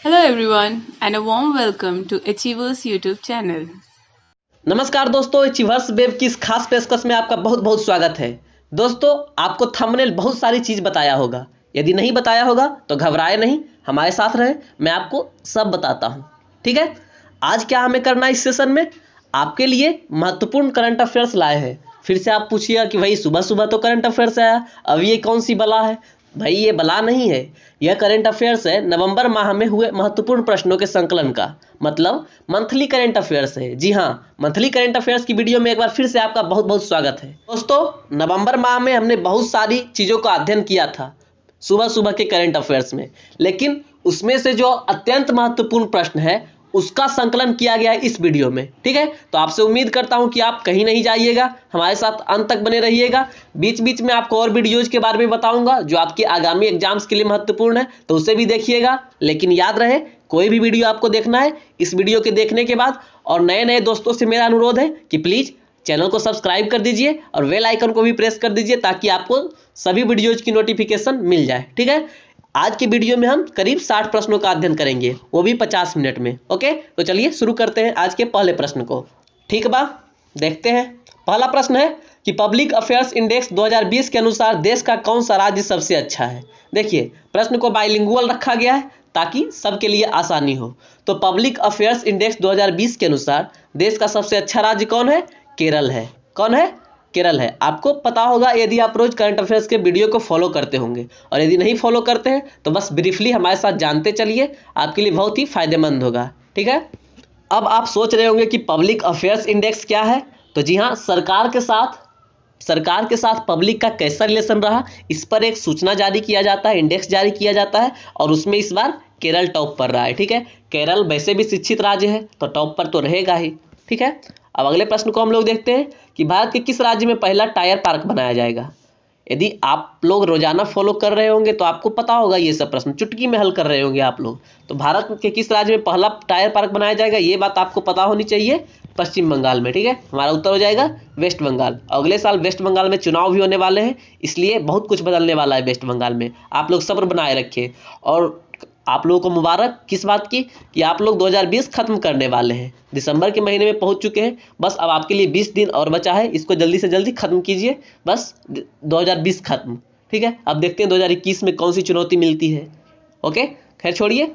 Hello everyone and a warm welcome to Achievers YouTube channel. नमस्कार दोस्तों, achievers web की इस खास पेशकश में आपका बहुत बहुत स्वागत है। दोस्तों, आपको थंबनेल बहुत सारी चीज़ बताया होगा। यदि नहीं बताया होगा तो घबराए नहीं, हमारे साथ रहे, मैं आपको सब बताता हूँ। ठीक है, आज क्या हमें करना है इस सेशन में, आपके लिए महत्वपूर्ण करंट अफेयर्स लाए हैं। फिर से आप पूछिएगा कि भाई सुबह सुबह तो करंट अफेयर्स आया, अब ये कौन सी बला है। भाई ये बला नहीं है, यह करंट अफेयर्स है नवंबर माह में हुए महत्वपूर्ण प्रश्नों के संकलन का, मतलब मंथली करंट अफेयर्स है। जी हाँ, मंथली करंट अफेयर्स की वीडियो में एक बार फिर से आपका बहुत बहुत स्वागत है। दोस्तों, नवंबर माह में हमने बहुत सारी चीज़ों का अध्ययन किया था सुबह सुबह के करंट अफेयर्स में, लेकिन उसमें से जो अत्यंत महत्वपूर्ण प्रश्न है उसका संकलन किया गया है इस वीडियो में। ठीक है, तो आपसे उम्मीद करता हूं कि आप कहीं नहीं जाइएगा, हमारे साथ अंत तक बने रहिएगा। बीच बीच में आपको और वीडियोज के बारे में बताऊंगा जो आपके आगामी एग्जाम्स के लिए महत्वपूर्ण है, तो उसे भी देखिएगा। लेकिन याद रहे, कोई भी वीडियो आपको देखना है इस वीडियो के देखने के बाद, और नए नए दोस्तों से मेरा अनुरोध है कि प्लीज़ चैनल को सब्सक्राइब कर दीजिए और बेल आइकन को भी प्रेस कर दीजिए ताकि आपको सभी वीडियोज की नोटिफिकेशन मिल जाए। ठीक है, आज के वीडियो में हम करीब 60 प्रश्नों का अध्ययन करेंगे, वो भी 50 मिनट में। ओके, तो चलिए शुरू करते हैं आज के पहले प्रश्न को। ठीक बा, देखते हैं। पहला प्रश्न है कि पब्लिक अफेयर्स इंडेक्स 2020 के अनुसार देश का कौन सा राज्य सबसे अच्छा है। देखिए, प्रश्न को बाइलिंगुअल रखा गया है ताकि सबके लिए आसानी हो। तो पब्लिक अफेयर्स इंडेक्स 2020 के अनुसार देश का सबसे अच्छा राज्य कौन है? केरल है। कौन है? केरल है। आपको पता होगा यदि आप रोज करंट अफेयर्स के वीडियो को फॉलो करते होंगे, और यदि नहीं फॉलो करते हैं तो बस ब्रीफली हमारे साथ जानते चलिए, आपके लिए बहुत ही फायदेमंद होगा। ठीक है, अब आप सोच रहे होंगे कि पब्लिक अफेयर्स इंडेक्स क्या है। तो जी हाँ, सरकार के साथ पब्लिक का कैसा रिलेशन रहा, इस पर एक सूचना जारी किया जाता है, इंडेक्स जारी किया जाता है, और उसमें इस बार केरल टॉप पर रहा है। ठीक है, केरल वैसे भी शिक्षित राज्य है तो टॉप पर तो रहेगा ही। ठीक है, अब अगले प्रश्न को हम लोग देखते हैं कि भारत के किस राज्य में पहला टायर पार्क बनाया जाएगा। यदि आप लोग रोजाना फॉलो कर रहे होंगे तो आपको पता होगा, ये सब प्रश्न चुटकी में हल कर रहे होंगे आप लोग। तो भारत के किस राज्य में पहला टायर पार्क बनाया जाएगा, ये बात आपको पता होनी चाहिए। पश्चिम बंगाल में। ठीक है, हमारा उत्तर हो जाएगा वेस्ट बंगाल। अगले साल वेस्ट बंगाल में चुनाव भी होने वाले हैं, इसलिए बहुत कुछ बदलने वाला है वेस्ट बंगाल में। आप लोग सब्र बनाए रखिए, और आप लोगों को मुबारक किस बात की कि आप लोग 2020 खत्म करने वाले हैं, दिसंबर के महीने में पहुंच चुके हैं। बस अब आपके लिए 20 दिन और बचा है, इसको जल्दी से जल्दी खत्म कीजिए, बस 2020 खत्म। ठीक है, अब देखते हैं 2021 में कौन सी चुनौती मिलती है। ओके, खैर छोड़िए,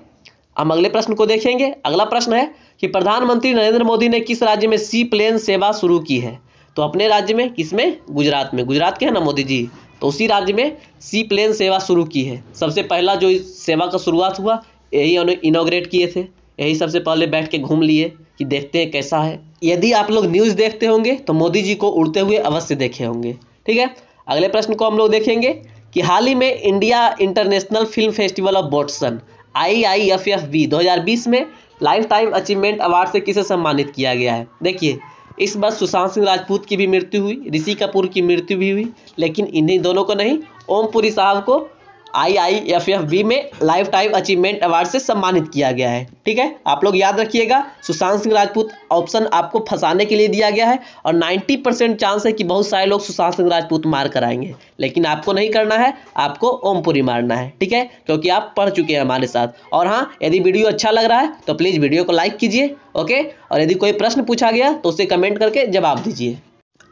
हम अगले प्रश्न को देखेंगे। अगला प्रश्न है कि प्रधानमंत्री नरेंद्र मोदी ने किस राज्य में सी प्लेन सेवा शुरू की है। तो अपने राज्य में, किसमें? गुजरात में। गुजरात के हैं ना मोदी जी, तो उसी राज्य में सी प्लेन सेवा शुरू की है। सबसे पहला जो इस सेवा का शुरुआत हुआ, यही इनॉग्रेट किए थे, यही सबसे पहले बैठ के घूम लिए कि देखते हैं कैसा है। यदि आप लोग न्यूज़ देखते होंगे तो मोदी जी को उड़ते हुए अवश्य देखे होंगे। ठीक है, अगले प्रश्न को हम लोग देखेंगे कि हाल ही में India international film festival of Boston IIFFB 2020 में लाइफ टाइम अचीवमेंट अवार्ड से किसे सम्मानित किया गया है। देखिए, इस बार सुशांत सिंह राजपूत की भी मृत्यु हुई, ऋषि कपूर की मृत्यु भी हुई, लेकिन इन्हीं दोनों को नहीं, ओम पुरी साहब को IIFFB में लाइफ टाइम अचीवमेंट अवार्ड से सम्मानित किया गया है। ठीक है, आप लोग याद रखिएगा, सुशांत सिंह राजपूत ऑप्शन आपको फंसाने के लिए दिया गया है, और 90% चांस है कि बहुत सारे लोग सुशांत सिंह राजपूत मार कराएंगे, लेकिन आपको नहीं करना है, आपको ओमपुरी मारना है। ठीक है, क्योंकि आप पढ़ चुके हैं हमारे साथ। और हाँ, यदि वीडियो अच्छा लग रहा है तो प्लीज़ वीडियो को लाइक कीजिए। ओके, और यदि कोई प्रश्न पूछा गया तो उसे कमेंट करके जवाब दीजिए।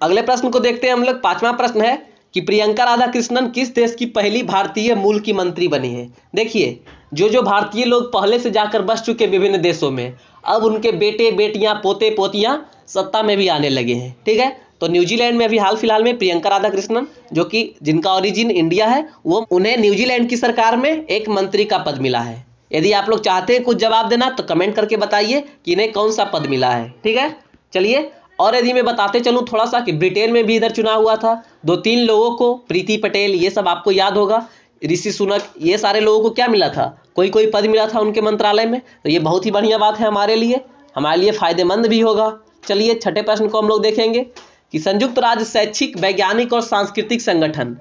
अगले प्रश्न को देखते हैं हम लोग। 5वां प्रश्न है कि प्रियंका राधा कृष्णन किस देश की पहली भारतीय मूल की मंत्री बनी है। देखिए, जो भारतीय लोग पहले से जाकर बस चुके विभिन्न देशों में, अब उनके बेटे बेटियां पोते पोतियां सत्ता में भी आने लगे हैं। ठीक है, तो न्यूजीलैंड में अभी हाल फिलहाल में प्रियंका राधा कृष्णन, जो कि जिनका ओरिजिन इंडिया है, वो उन्हें न्यूजीलैंड की सरकार में एक मंत्री का पद मिला है। यदि आप लोग चाहते हैं कुछ जवाब देना तो कमेंट करके बताइए कि इन्हें कौन सा पद मिला है। ठीक है, चलिए, और यदि मैं बताते चलूँ थोड़ा सा कि ब्रिटेन में भी इधर चुनाव हुआ था, 2-3 लोगों को, प्रीति पटेल, ये सब आपको याद होगा, ऋषि सुनक, ये सारे लोगों को क्या मिला था, कोई पद मिला था उनके मंत्रालय में। तो ये बहुत ही बढ़िया बात है हमारे लिए फायदेमंद भी होगा। चलिए, छठे प्रश्न को हम लोग देखेंगे कि संयुक्त राज्य शैक्षिक, वैज्ञानिक और सांस्कृतिक संगठन,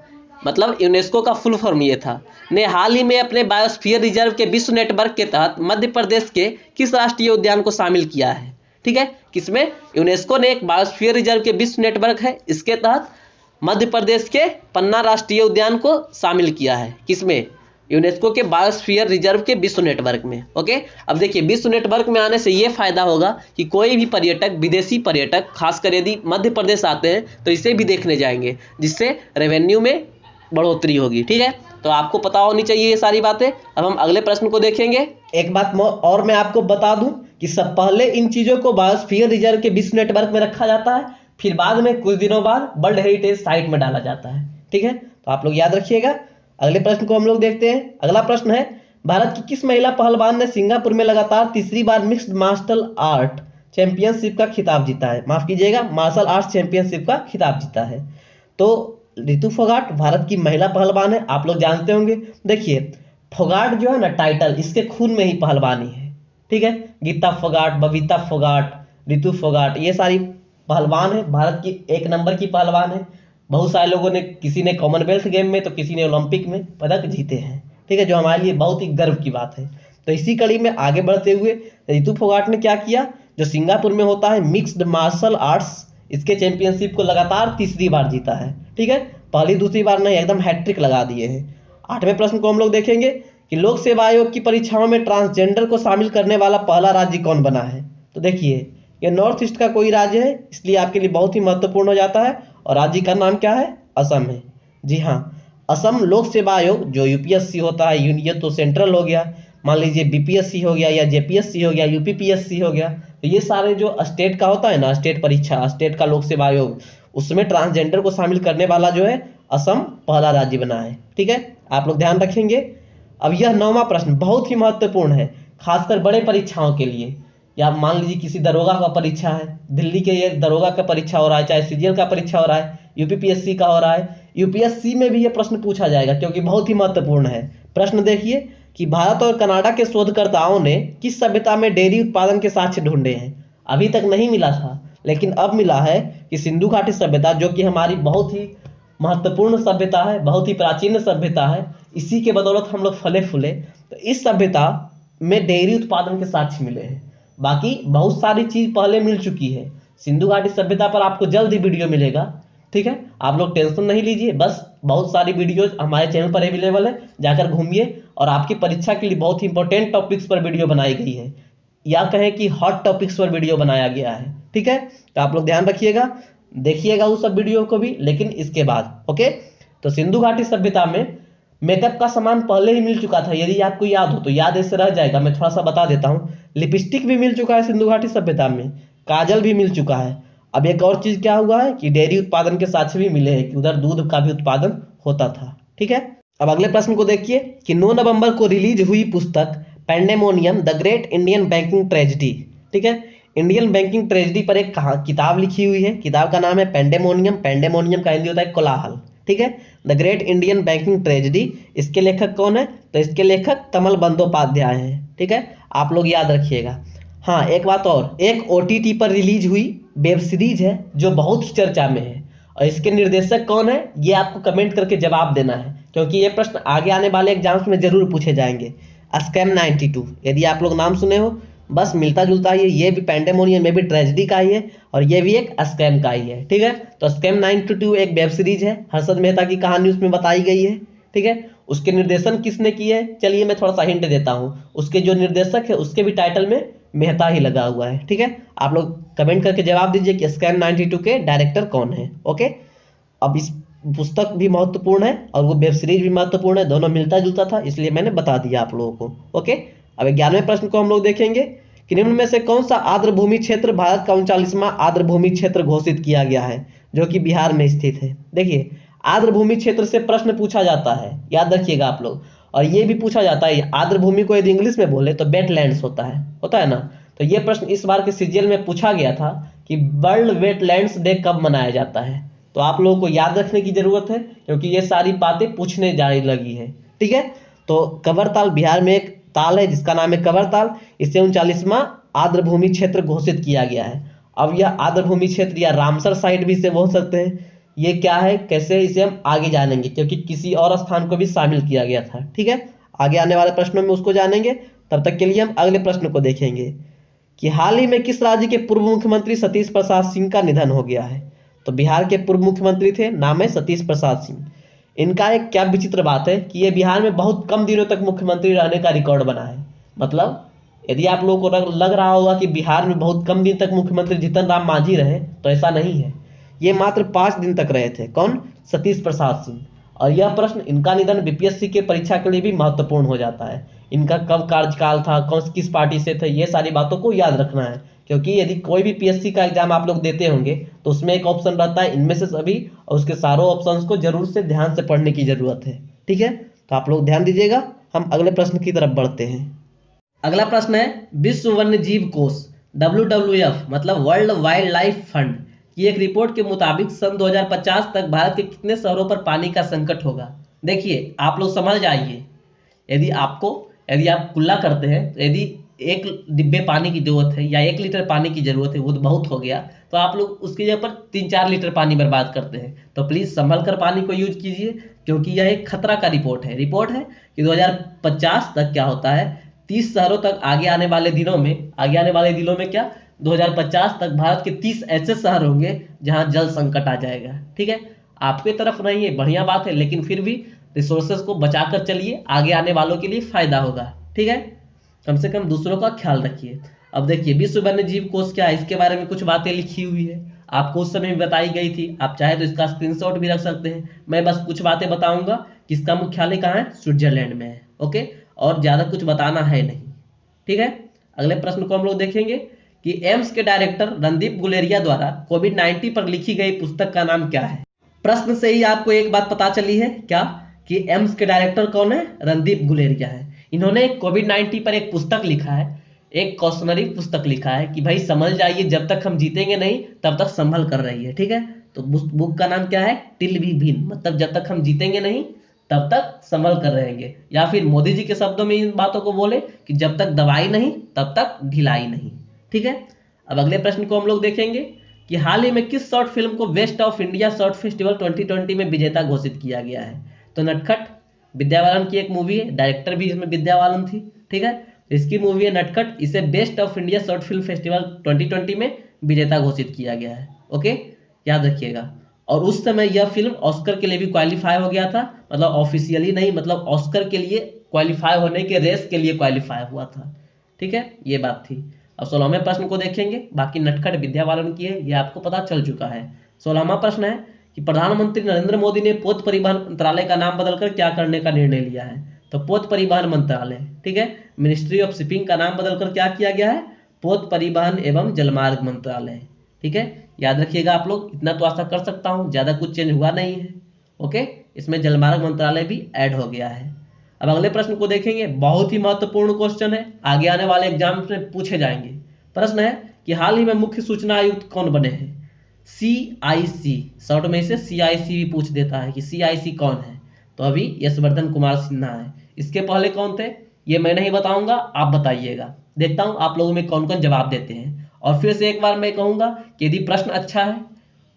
मतलब यूनेस्को का फुल फॉर्म ये था, ने हाल ही में अपने बायोस्फीयर रिजर्व के विश्व नेटवर्क के तहत मध्य प्रदेश के किस राष्ट्रीय उद्यान को शामिल किया है। ठीक है, किसमें? यूनेस्को ने एक बायोस्फीयर रिजर्व के विश्व नेटवर्क है, इसके तहत मध्य प्रदेश के पन्ना राष्ट्रीय उद्यान को शामिल किया है। किसमें? यूनेस्को के बायोस्फीयर रिजर्व के विश्व नेटवर्क में। ओके, अब देखिए विश्व नेटवर्क में आने से ये फायदा होगा कि कोई भी पर्यटक, विदेशी पर्यटक, खासकर यदि मध्य प्रदेश आते हैं तो इसे भी देखने जाएंगे, जिससे रेवेन्यू में बढ़ोतरी होगी। ठीक है, तो आपको पता होनी चाहिए ये सारी बातें। अब हम अगले प्रश्न को देखेंगे। एक बात और मैं आपको बता दूं कि सब पहले इन चीजों को बायोस्फीयर रिजर्व के विश्व नेटवर्क में रखा जाता है, फिर बाद में कुछ दिनों बाद वर्ल्ड हेरिटेज साइट में डाला जाता है। ठीक है, तो आप लोग याद रखिएगा। अगले प्रश्न को हम लोग देखते हैं। अगला प्रश्न है, भारत की किस महिला पहलवान ने सिंगापुर में लगातार तीसरी बार मिक्स्ड मार्शल आर्ट चैंपियनशिप का खिताब जीता है? माफ कीजिएगा, मार्शल आर्ट्स चैंपियनशिप का खिताब जीता है। तो रितु फोगाट भारत की महिला पहलवान है, आप लोग जानते होंगे। देखिए फोगाट जो है ना टाइटल, इसके खून में ही पहलवानी है। ठीक है, गीता फोगाट, बबीता फोगाट, रितु फोगाट, ये सारी पहलवान है, भारत की एक नंबर की पहलवान है। बहुत सारे लोगों ने, किसी ने कॉमनवेल्थ गेम में तो किसी ने ओलंपिक में पदक जीते हैं। ठीक है, जो हमारे लिए बहुत ही गर्व की बात है। तो इसी कड़ी में आगे बढ़ते हुए रितु फोगाट ने क्या किया, जो सिंगापुर में होता है मिक्स्ड मार्शल आर्ट्स, इसके चैंपियनशिप को लगातार तीसरी बार जीता है। ठीक है, पहली दूसरी बार नहीं, एकदम हैट्रिक लगा दिए हैं। 8वें प्रश्न को हम लोग देखेंगे कि लोक सेवा आयोग की परीक्षाओं में ट्रांसजेंडर को शामिल करने वाला पहला राज्य कौन बना है? तो देखिए ये नॉर्थ ईस्ट का कोई राज्य है, इसलिए आपके लिए बहुत ही महत्वपूर्ण हो जाता है। और राज्य का नाम क्या है? असम है। जी हाँ, असम लोक सेवा आयोग, जो यूपीएससी होता है, ये तो सेंट्रल हो गया, मान लीजिए बीपीएससी हो गया या जेपीएससी हो गया, यूपीपीएससी हो गया, तो ये सारे जो स्टेट का होता है ना, स्टेट परीक्षा, स्टेट का लोक सेवा आयोग, उसमें ट्रांसजेंडर को शामिल करने वाला जो है असम पहला राज्य बना है। ठीक है, आप लोग ध्यान रखेंगे। अब यह 9वां प्रश्न बहुत ही महत्वपूर्ण है, खासकर बड़े परीक्षाओं के लिए। या मान लीजिए किसी दरोगा का परीक्षा है, दिल्ली के ये दरोगा का परीक्षा हो रहा है, चाहे सीजीएल का परीक्षा हो रहा है, यूपीपीएससी का हो रहा है, यूपीएससी में भी ये प्रश्न पूछा जाएगा, क्योंकि बहुत ही महत्वपूर्ण है। प्रश्न देखिए कि भारत और कनाडा के शोधकर्ताओं ने किस सभ्यता में डेयरी उत्पादन के साक्ष्य ढूंढे हैं? अभी तक नहीं मिला था, लेकिन अब मिला है कि सिंधु घाटी सभ्यता, जो कि हमारी बहुत ही महत्वपूर्ण सभ्यता है, बहुत ही प्राचीन सभ्यता है, इसी के बदौलत हम लोग फले फूले, तो इस सभ्यता में डेयरी उत्पादन के साक्ष्य मिले हैं। बाकी बहुत सारी चीज पहले मिल चुकी है। सिंधु घाटी सभ्यता पर आपको जल्द ही वीडियो मिलेगा। ठीक है, आप लोग टेंशन नहीं लीजिए, बस बहुत सारी वीडियोज हमारे चैनल पर अवेलेबल है, जाकर घूमिए। और आपकी परीक्षा के लिए बहुत ही इंपॉर्टेंट टॉपिक्स पर वीडियो बनाई गई है, या कहें कि हॉट टॉपिक्स पर वीडियो बनाया गया है। ठीक है, तो आप लोग ध्यान रखिएगा, देखिएगा उस सब वीडियो को भी, लेकिन इसके बाद। ओके, तो सिंधु घाटी सभ्यता में मेकअप का सामान पहले ही मिल चुका था, यदि आपको याद हो तो, याद ऐसे रह जाएगा, मैं थोड़ा सा बता देता हूँ। लिपस्टिक भी मिल चुका है सिंधु घाटी सभ्यता में, काजल भी मिल चुका है। अब एक और चीज क्या हुआ है कि डेयरी उत्पादन के साक्ष्य भी मिले हैं, कि उधर दूध का भी उत्पादन होता था। ठीक है, अब अगले प्रश्न को देखिए कि 9 नवंबर को रिलीज हुई पुस्तक pandemonium the great Indian banking tragedy. ठीक है, इंडियन बैंकिंग ट्रेजेडी पर एक किताब लिखी हुई है, किताब का नाम है पैंडेमोनियम। पैंडेमोनियम का हिंदी होता है कोलाहल। ठीक है, the great Indian banking tragedy, इसके लेखक कौन है? तो इसके लेखक कमल बंदोपाध्याय हैं। ठीक है, आप लोग याद रखिएगा। हाँ, एक बात और, एक ओटीटी पर रिलीज हुई वेब सीरीज है जो बहुत ही चर्चा में है, और इसके निर्देशक कौन है ये आपको कमेंट करके जवाब देना है, क्योंकि ये प्रश्न आगे आने वाले एग्जाम्स में जरूर पूछे जाएंगे। स्कैम 92, यदि आप लोग नाम सुने हो, बस मिलता जुलता ही है, ये भी पैंडेमोनियम में भी ट्रेजेडी का ही है, और ये भी एक स्कैम का ही है। ठीक है, तो स्कैम 92 एक वेब सीरीज है, हर्षद मेहता की कहानी उसमें बताई गई है। ठीक है, उसके निर्देशन किसने किए है? चलिए मैं थोड़ा सा हिंट देता हूँ, उसके जो निर्देशक है उसके भी टाइटल में मेहता ही लगा हुआ है। ठीक है, आप लोग कमेंट करके जवाब दीजिए कि स्कैम 92 के डायरेक्टर कौन है। ओके, अब इस पुस्तक भी महत्वपूर्ण है और वो वेब सीरीज भी महत्वपूर्ण है, दोनों मिलता जुलता था, इसलिए मैंने बता दिया आप लोगों को। ओके, अब 11वें प्रश्न को हम लोग देखेंगे कि निम्न में से कौन सा आर्द्र भूमि क्षेत्र भारत का 39वां आर्द्र भूमि क्षेत्र घोषित किया गया है, जो कि बिहार में स्थित है? देखिए आर्द्र भूमि क्षेत्र से प्रश्न पूछा जाता है, याद रखिएगा आप लोग। और ये भी पूछा जाता है, आर्द्र भूमि को यदि इंग्लिश में बोले तो वेटलैंड्स होता है ना। तो ये प्रश्न इस बार के सीजीएल में पूछा गया था कि वर्ल्ड वेटलैंड्स डे कब मनाया जाता है। तो आप लोगों को याद रखने की जरूरत है, क्योंकि ये सारी बातें पूछने जाने लगी है। ठीक है, तो कवरताल बिहार में एक ताल है जिसका नाम है कवरताल, इसे 39वां आर्द्र भूमि क्षेत्र घोषित किया गया है। अब यह आर्द्र भूमि क्षेत्र या रामसर साइट भी इसे बोल सकते हैं, ये क्या है, कैसे, इसे हम आगे जानेंगे, क्योंकि किसी और स्थान को भी शामिल किया गया था। ठीक है, आगे आने वाले प्रश्नों में उसको जानेंगे। तब तक के लिए हम अगले प्रश्न को देखेंगे कि हाल ही में किस राज्य के पूर्व मुख्यमंत्री सतीश प्रसाद सिंह का निधन हो गया है। तो बिहार के पूर्व मुख्यमंत्री थे, नाम है सतीश प्रसाद सिंह। इनका एक क्या विचित्र बात है कि ये बिहार में बहुत कम दिनों तक मुख्यमंत्री रहने का रिकॉर्ड बना है। मतलब यदि आप लोगों को लग रहा होगा कि बिहार में बहुत कम दिन तक मुख्यमंत्री जीतन राम मांझी रहे, तो ऐसा नहीं है। ये मात्र 5 दिन तक रहे थे। कौन? सतीश प्रसाद सिंह। और यह प्रश्न, इनका निधन बीपीएससी के परीक्षा के लिए भी महत्वपूर्ण हो जाता है। इनका कब कार्यकाल था, कौन किस पार्टी से थे, ये सारी बातों को याद रखना है। क्योंकि यदि कोई भी पीएससी का एग्जाम आप लोग देते होंगे तो उसमें एक ऑप्शन रहता है इनमें से सभी, और उसके सारों ऑप्शंस को जरूर से ध्यान से पढ़ने की जरूरत है। ठीक है, तो आप लोग ध्यान दीजिएगा। हम अगले प्रश्न की तरफ बढ़ते हैं। अगला प्रश्न है विश्व वन्य जीव कोष WWF मतलब वर्ल्ड वाइल्ड लाइफ फंड की एक रिपोर्ट के मुताबिक सन 2050 तक भारत के कितने शहरों पर पानी का संकट होगा। देखिए आप लोग समझ जाइए, यदि आप कुल्ला करते हैं तो यदि 1 डिब्बे पानी की जरूरत है या 1 लीटर पानी की जरूरत है, वो तो बहुत हो गया, तो आप लोग उसकी जगह पर 3-4 लीटर पानी बर्बाद करते हैं। तो प्लीज संभल कर पानी को यूज कीजिए, क्योंकि यह एक खतरा का रिपोर्ट है कि 2050 तक क्या होता है, 30 शहरों तक आगे आने वाले दिनों में क्या 2050 तक भारत के 30 ऐसे शहर होंगे जहां जल संकट आ जाएगा। ठीक है, आपके तरफ नहीं है, बढ़िया बात है, लेकिन फिर भी रिसोर्सेज को बचाकर चलिए, आगे आने वालों के लिए फायदा होगा। ठीक है, कम से कम दूसरों का ख्याल रखिए। अब देखिए विश्व वन्य जीव कोष क्या है, इसके बारे में कुछ बातें लिखी हुई है, आपको उस समय बताई गई थी। आप चाहे तो इसका स्क्रीनशॉट भी रख सकते हैं। मैं बस कुछ बातें बताऊंगा कि इसका मुख्यालय कहाँ है, स्विट्जरलैंड में है। ओके, और ज्यादा कुछ बताना है नहीं। ठीक है, अगले प्रश्न को हम लोग देखेंगे कि एम्स के डायरेक्टर रणदीप गुलेरिया द्वारा कोविड-19 पर लिखी गई पुस्तक का नाम क्या है। प्रश्न से ही आपको एक बात पता चली है क्या, कि एम्स के डायरेक्टर कौन है, रणदीप गुलेरिया है। इन्होंने कोविड-19 पर एक पुस्तक लिखा है, एक कॉशनरी पुस्तक लिखा है कि भाई समझ जाइए, जब तक हम जीतेंगे नहीं तब तक संभल कर रही है। ठीक है, तो बुक का नाम क्या है, टिल वी विन, मतलब जब तक हम जीतेंगे नहीं तब तक संभल कर रहेंगे। या फिर मोदी जी के शब्दों में इन बातों को बोले कि जब तक दवाई नहीं तब तक ढिलाई नहीं। ठीक है, अब अगले प्रश्न को हम लोग देखेंगे कि हाल ही में किस शॉर्ट फिल्म को best of India short festival 2020 में विजेता घोषित किया गया है। तो नटखट, विद्या बालन की एक मूवी है, डायरेक्टर भी इसमें विद्या बालन थी। ठीक है, इसकी मूवी है नटखट, इसे best of India short film festival 2020 में विजेता घोषित किया गया है। ओके, याद रखिएगा। और उस समय यह फिल्म ऑस्कर के लिए भी क्वालिफाई हो गया था, मतलब ऑफिशियली नहीं, मतलब ऑस्कर के लिए क्वालिफाई होने के रेस के लिए क्वालिफाई हुआ था। ठीक है, ये बात थी। अब 16वें प्रश्न को देखेंगे, बाकी नटखट विद्या बालन की है, ये आपको पता चल चुका है। 16वां प्रश्न है कि प्रधानमंत्री नरेंद्र मोदी ने पोत परिवहन मंत्रालय का नाम बदलकर क्या करने का निर्णय लिया है। तो पोत परिवहन मंत्रालय, ठीक है, मिनिस्ट्री ऑफ शिपिंग का नाम बदलकर क्या किया गया है, पोत परिवहन एवं जलमार्ग मंत्रालय। ठीक है, याद रखिएगा आप लोग, इतना तो आशा कर सकता हूँ, ज्यादा कुछ चेंज हुआ नहीं है। ओके, इसमें जलमार्ग मंत्रालय भी ऐड हो गया है। अब अगले प्रश्न को देखेंगे, बहुत ही महत्वपूर्ण क्वेश्चन है, आगे आने वाले एग्जाम में पूछे जाएंगे। प्रश्न है कि हाल ही में मुख्य सूचना आयुक्त कौन बने हैं। CIC, शॉर्ट में इसे CIC भी पूछ देता है कि CIC कौन है। तो अभी यशवर्धन कुमार सिन्हा है। इसके पहले कौन थे ये मैं नहीं बताऊंगा, आप बताइएगा। देखता हूं आप लोगों में कौन कौन जवाब देते हैं। और फिर से एक बार मैं कहूंगा कि यदि प्रश्न अच्छा है,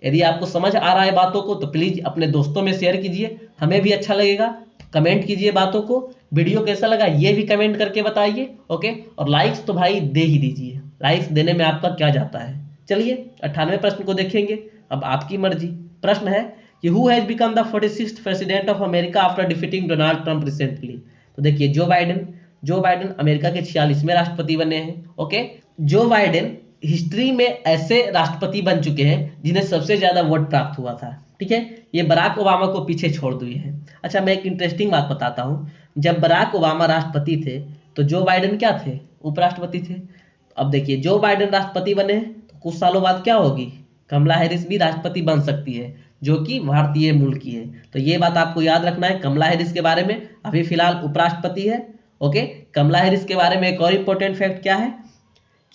यदि आपको समझ आ रहा है बातों को, तो प्लीज अपने दोस्तों में शेयर कीजिए, हमें भी अच्छा लगेगा। कमेंट कीजिए बातों को, वीडियो कैसा लगा ये भी कमेंट करके बताइए। ओके, और लाइक्स तो भाई दे ही दीजिए, लाइक्स देने में आपका क्या जाता है। चलिए 98वें प्रश्न को देखेंगे, अब आपकी मर्जी। प्रश्न है कि who has become the 46th president of America after defeating Donald Trump recently. तो देखिए जो बाइडेन अमेरिका के 46वें राष्ट्रपति बने हैं। ओके, जो बाइडेन हिस्ट्री में ऐसे राष्ट्रपति बन चुके हैं जिन्हें सबसे ज्यादा वोट प्राप्त हुआ था। ठीक है, ये बराक ओबामा को पीछे छोड़ दिए हैं। अच्छा, मैं एक इंटरेस्टिंग बात बताता हूँ, जब बराक ओबामा राष्ट्रपति थे तो जो बाइडेन क्या थे, उपराष्ट्रपति थे। अब देखिए जो बाइडेन राष्ट्रपति बने तो कुछ सालों बाद क्या होगी, कमला हैरिस भी राष्ट्रपति बन सकती है, जो कि भारतीय मूल की है। तो ये बात आपको याद रखना है कमला हैरिस के बारे में। अभी फिलहाल उपराष्ट्रपति है। ओके, कमला हैरिस के बारे में एक और इंपॉर्टेंट फैक्ट क्या है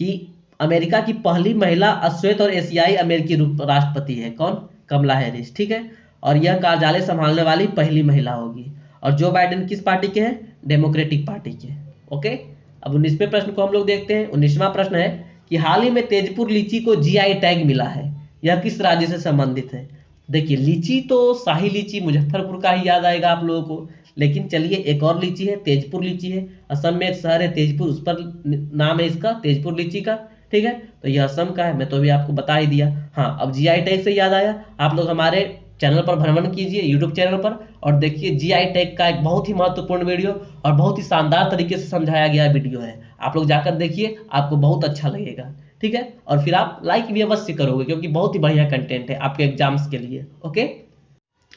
कि अमेरिका की पहली महिला अश्वेत और एशियाई अमेरिकी राष्ट्रपति है। कौन, कमला हैरिस। ठीक है, और यह कार्यालय संभालने वाली पहली महिला होगी। और जो बाइडेन किस पार्टी के हैं, डेमोक्रेटिक पार्टी के। ओके, अब 19वें प्रश्न को हम लोग देखते हैं। 19वां प्रश्न है कि हाल ही में तेजपुर लीची को GI टैग मिला है, यह किस राज्य से संबंधित है। देखिए लीची तो शाही लीची मुजफ्फरपुर का ही याद आएगा आप लोगों को, लेकिन चलिए एक और लीची है, तेजपुर लीची है। असम में एक शहर है तेजपुर, उस पर नाम है इसका तेजपुर लीची का। ठीक है, तो यह असम का है, मैं तो अभी आपको बता ही दिया। हाँ, अब GI टैग से याद आया, आप लोग हमारे चैनल पर भ्रमण कीजिए, यूट्यूब चैनल पर, और देखिए जीआई टैग का एक बहुत ही महत्वपूर्ण वीडियो और बहुत ही शानदार तरीके से समझाया गया वीडियो है। आप लोग जाकर देखिए, आपको बहुत अच्छा लगेगा। ठीक है, और फिर आप लाइक भी अवश्य करोगे क्योंकि बहुत ही बढ़िया कंटेंट है आपके एग्जाम्स के लिए। ओके,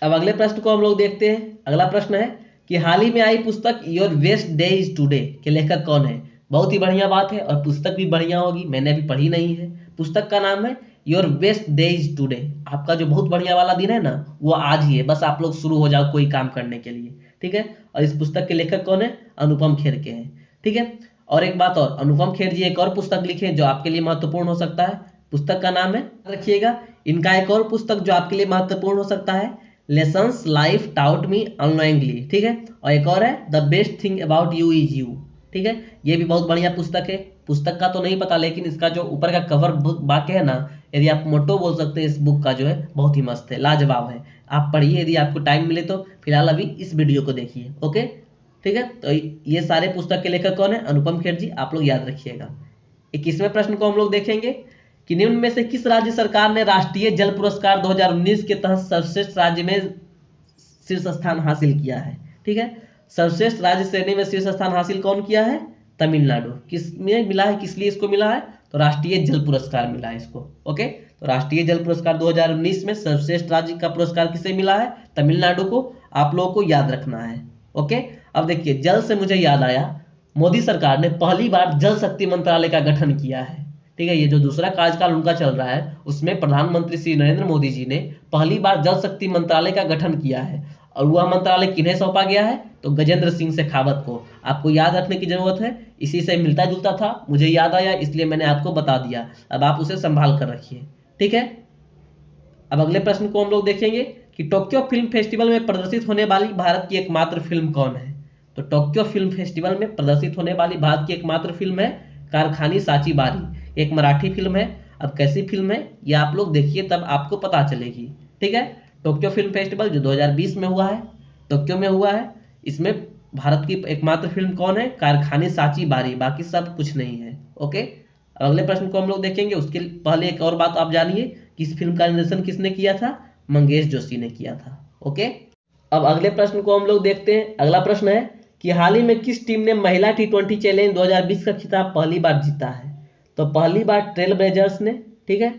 अब अगले प्रश्न को हम लोग देखते हैं। अगला प्रश्न है कि हाल ही में आई पुस्तक your best day is today के लेखक कौन है। बहुत ही बढ़िया बात है, और पुस्तक भी बढ़िया होगी, मैंने अभी पढ़ी नहीं है। पुस्तक का नाम है your best day is today. आपका जो बहुत बढ़िया वाला दिन है ना, वो आज ही है, बस आप लोग शुरू हो जाओ कोई काम करने के लिए। ठीक है, और इस पुस्तक के लेखक कौन है? अनुपम खेर के हैं। ठीक है, और एक बात और, अनुपम खेर जी एक और पुस्तक लिखे हैं जो आपके लिए महत्वपूर्ण हो सकता है। पुस्तक का नाम है, रखिएगा, इनका एक और पुस्तक जो आपके लिए महत्वपूर्ण हो सकता है, लेसन्स लाइफ टाउट मी अननोइंगली। ठीक है, और एक और है the best thing about you is you. ठीक है, ये भी बहुत बढ़िया पुस्तक है। पुस्तक का तो नहीं पता, लेकिन इसका जो ऊपर का कवर वाक्य है ना, यदि आप मोटो बोल सकते हैं इस बुक का, जो है बहुत ही मस्त है, लाजवाब है। आप पढ़िए यदि आपको टाइम मिले तो। फिलहाल अभी इस वीडियो को देखिए। ओके, ठीक है, तो ये सारे पुस्तक के लेखक कौन है? अनुपम खेर जी, आप लोग याद रखिएगा। 21वें प्रश्न को हम लोग देखेंगे कि निम्न में से किस राज्य सरकार ने राष्ट्रीय जल पुरस्कार 2019 के तहत सर्वश्रेष्ठ राज्य में शीर्ष स्थान हासिल किया है। ठीक है, सर्वश्रेष्ठ राज्य श्रेणी में शीर्ष स्थान हासिल कौन किया है? तमिलनाडु। किस में मिला है, किस लिए इसको मिला है? तो राष्ट्रीय जल पुरस्कार मिला है इसको। ओके, तो राष्ट्रीय जल पुरस्कार 2019 में सर्वश्रेष्ठ राज्य का पुरस्कार किसे मिला है? तमिलनाडु को। आप लोगों को याद रखना है। ओके, अब देखिए, जल से मुझे याद आया, मोदी सरकार ने पहली बार जल शक्ति मंत्रालय का गठन किया है। ठीक है, ये जो दूसरा कार्यकाल उनका चल रहा है, उसमें प्रधानमंत्री श्री नरेंद्र मोदी जी ने पहली बार जल शक्ति मंत्रालय का गठन किया है। और वह मंत्रालय किन्हें सौंपा गया है? तो गजेंद्र सिंह शेखावत को। आपको याद रखने की जरूरत है, इसी से मिलता जुलता था, मुझे याद आया इसलिए मैंने आपको बता दिया। अब आप उसे संभाल कर रखिए। ठीक है, अब अगले प्रश्न को हम लोग देखेंगे कि टोक्यो फिल्म फेस्टिवल में प्रदर्शित होने वाली भारत की एकमात्र फिल्म कौन है। तो टोक्यो फिल्म फेस्टिवल में प्रदर्शित होने वाली भारत की एकमात्र फिल्म है कारखानी साची बारी। एक मराठी फिल्म है। अब कैसी फिल्म है ये आप लोग देखिए, तब आपको पता चलेगी। ठीक है, टोक्यो फिल्म फेस्टिवल जो 2020 में हुआ है, टोक्यो में हुआ है, इसमें भारत की एकमात्र फिल्म कौन है? कारखानी साची बारी, बाकी सब कुछ नहीं है। ओके, अगले प्रश्न को हम लोग देखेंगे। उसके पहले एक और बात आप जानिए कि इस फिल्म का निर्देशन किसने किया था? मंगेश जोशी ने किया था। ओके, अब अगले प्रश्न को हम लोग देखते हैं। अगला प्रश्न है कि हाल ही में किस टीम ने महिला T20 चैलेंज 2020 का खिताब पहली बार जीता है। तो पहली बार ट्रेल ब्लेजर्स ने। ठीक है,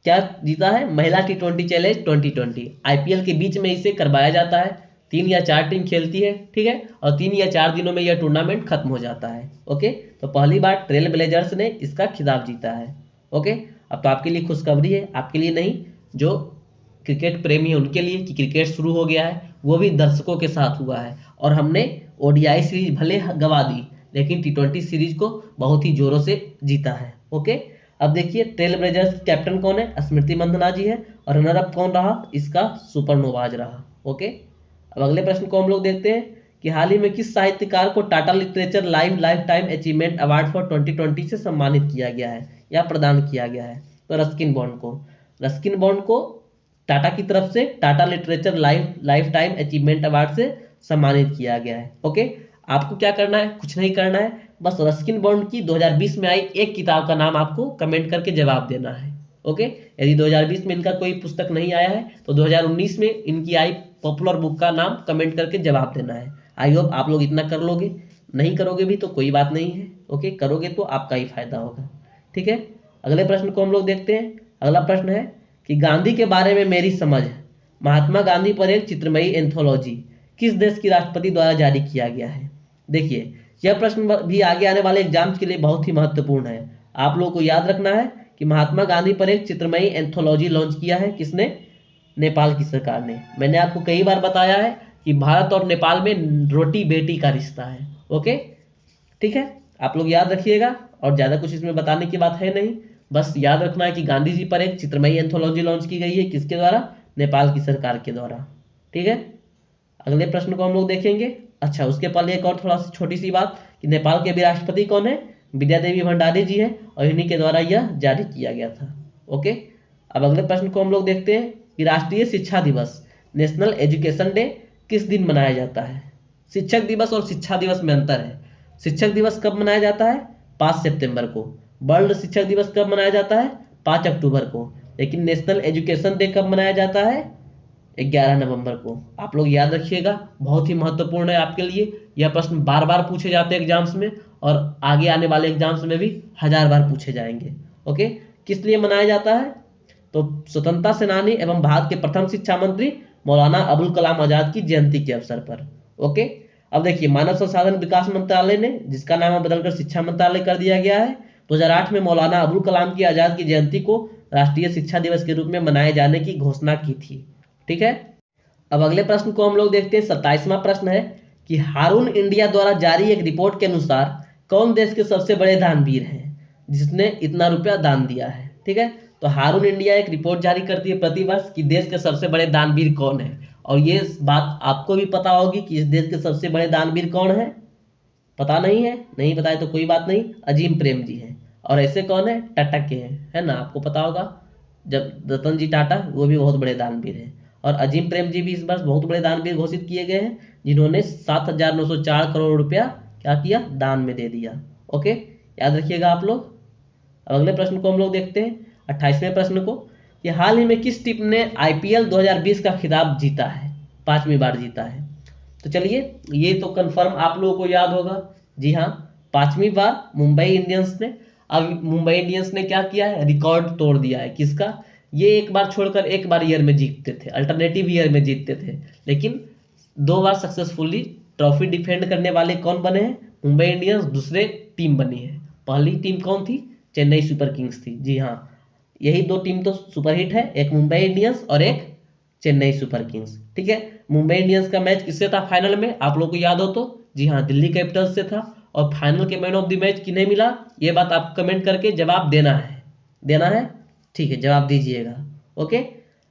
क्या जीता है? महिला T20 चैलेंज 2020। आईपीएल के बीच में इसे करवाया जाता है, 3 या 4 टीम खेलती है। ठीक है, और 3 या 4 दिनों में यह टूर्नामेंट खत्म हो जाता है। ओके, तो पहली बार ट्रेल ब्लेजर्स ने इसका खिताब जीता है। ओके, अब तो आपके लिए खुशखबरी है, आपके लिए नहीं, जो क्रिकेट प्रेमी है उनके लिए, कि क्रिकेट शुरू हो गया है, वो भी दर्शकों के साथ हुआ है। और हमने ओडीआई सीरीज भले गवा दी, लेकिन T20 सीरीज को बहुत ही जोरों से जीता है। ओके, अब देखिए, ट्रेल ब्लेजर्स कैप्टन कौन है? स्मृति मंधना जी है। और रनर अप कौन रहा? इसका सुपरनोवाज रहा। ओके, अब अगले प्रश्न को हम लोग देखते हैं कि हाल ही में किस साहित्यकार को Tata literature life time achievement award for 2020 से सम्मानित किया गया है या प्रदान किया गया है। तो रस्किन बॉन्ड को। रस्किन बॉन्ड को टाटा की तरफ से Tata literature life time achievement award से सम्मानित किया गया है। ओके, आपको क्या करना है? कुछ नहीं करना है, बस रस्किन बॉन्ड की 2020 में आई एक किताब का नाम आपको कमेंट करके जवाब देना है। ओके, यदि 2020 में इनका कोई पुस्तक नहीं आया है तो 2019 में इनकी आई पॉपुलर बुक का नाम कमेंट करके जवाब देना है। आई होप आप लोग इतना कर लोगे। नहीं करोगे भी तो कोई बात नहीं है। ओके, करोगे तो आपका ही फायदा होगा। ठीक है, अगले प्रश्न को हम लोग देखते हैं। अगला प्रश्न है कि गांधी के बारे में मेरी समझ, महात्मा गांधी पर एक चित्रमयी एंथोलॉजी किस देश की राष्ट्रपति द्वारा जारी किया गया है। देखिए, यह प्रश्न भी आगे आने वाले एग्जाम्स के लिए बहुत ही महत्वपूर्ण है। आप लोगों को याद रखना है कि महात्मा गांधी पर एक चित्रमयी एंथोलॉजी लॉन्च किया है किसने? नेपाल की सरकार ने। मैंने आपको कई बार बताया है कि भारत और नेपाल में रोटी बेटी का रिश्ता है। ओके, ठीक है, आप लोग याद रखिएगा, और ज्यादा कुछ इसमें बताने की बात है नहीं, बस याद रखना है कि गांधी जी पर एक चित्रमयी एंथोलॉजी लॉन्च की गई है किसके द्वारा? नेपाल की सरकार के द्वारा। ठीक है, अगले प्रश्न को हम लोग देखेंगे। अच्छा, उसके पहले एक और थोड़ा सी छोटी सी बात कि नेपाल के भी राष्ट्रपति कौन है? विद्या देवी भंडारी जी है, और इन्हीं के द्वारा यह जारी किया गया था। ओके, अब अगले प्रश्न को हम लोग देखते हैं कि राष्ट्रीय शिक्षा दिवस नेशनल एजुकेशन डे किस दिन मनाया जाता है। शिक्षक दिवस और शिक्षा दिवस में अंतर है। शिक्षक दिवस कब मनाया जाता है? 5 सितंबर को। वर्ल्ड शिक्षक दिवस कब मनाया जाता है? 5 अक्टूबर को। लेकिन नेशनल एजुकेशन डे कब मनाया जाता है? 11 नवंबर को। आप लोग याद रखिएगा, बहुत ही महत्वपूर्ण है आपके लिए। यह प्रश्न बार बार पूछे जाते हैं एग्जाम्स में, और आगे आने वाले एग्जाम्स में भी 1000 बार पूछे जाएंगे। ओके, किस लिए मनाया जाता है? तो स्वतंत्रता सेनानी एवं भारत के प्रथम शिक्षा मंत्री मौलाना अबुल कलाम आजाद की जयंती के अवसर पर। ओके, अब देखिए, मानव संसाधन विकास मंत्रालय ने, जिसका नाम बदलकर शिक्षा मंत्रालय कर दिया गया है, 2008 में मौलाना अबुल कलाम की आजाद की जयंती को राष्ट्रीय शिक्षा दिवस के रूप में मनाए जाने की घोषणा की थी। ठीक है, अब अगले प्रश्न को हम लोग देखते हैं। 27वां प्रश्न है कि हारून इंडिया द्वारा जारी एक रिपोर्ट के अनुसार कौन देश के सबसे बड़े दानवीर हैं जिसने इतना रुपया दान दिया है? ठीक है, तो हारून इंडिया एक रिपोर्ट जारी करती है प्रतिवर्ष कि देश के सबसे बड़े दानवीर कौन है। और ये बात आपको भी पता होगी कि इस देश के सबसे बड़े दानवीर कौन है। पता नहीं है? नहीं बताए तो कोई बात नहीं, अजीम प्रेम जी हैं। और ऐसे कौन है? टाटा के हैं, है ना, आपको पता होगा। जब रतन जी टाटा, वो भी बहुत बड़े दानवीर हैं। और अजीम प्रेम जी भी इस बार बहुत बड़े दानवीर घोषित किए गए हैं, जिन्होंने 7,904 करोड़ रुपया क्या किया? दान में दे दिया। ओके, याद रखिएगा आप लोग। अब अगले प्रश्न को हम लोग देखते हैं, 28वें प्रश्न को, कि हाल ही में किस टीम ने IPL 2020 का खिताब जीता है? 5वीं बार जीता है। तो चलिए, ये तो कंफर्म आप लोगों को याद होगा। जी हाँ, 5वीं बार मुंबई इंडियंस ने। अब मुंबई इंडियंस ने क्या किया है? रिकॉर्ड तोड़ दिया है। किसका? ये एक बार छोड़कर एक बार ईयर में जीतते थे, अल्टरनेटिव ईयर में जीतते थे, लेकिन 2 बार सक्सेसफुली ट्रॉफी डिफेंड करने वाले कौन बने हैं? मुंबई इंडियंस दूसरे टीम बनी है। पहली टीम कौन थी? चेन्नई सुपर किंग्स थी। जी हाँ, यही 2 टीम तो सुपरहिट है, एक मुंबई इंडियंस और एक चेन्नई सुपर किंग्स। ठीक है, मुंबई इंडियंस का मैच किससे था फाइनल में? आप लोग को याद हो तो? जी हाँ, दिल्ली कैपिटल्स से था। और फाइनल के मैन ऑफ द मैच किन्हें मिला? ये बात आप कमेंट करके जवाब देना है। देना है? ठीक है, जवाब दीजिएगा। ओके,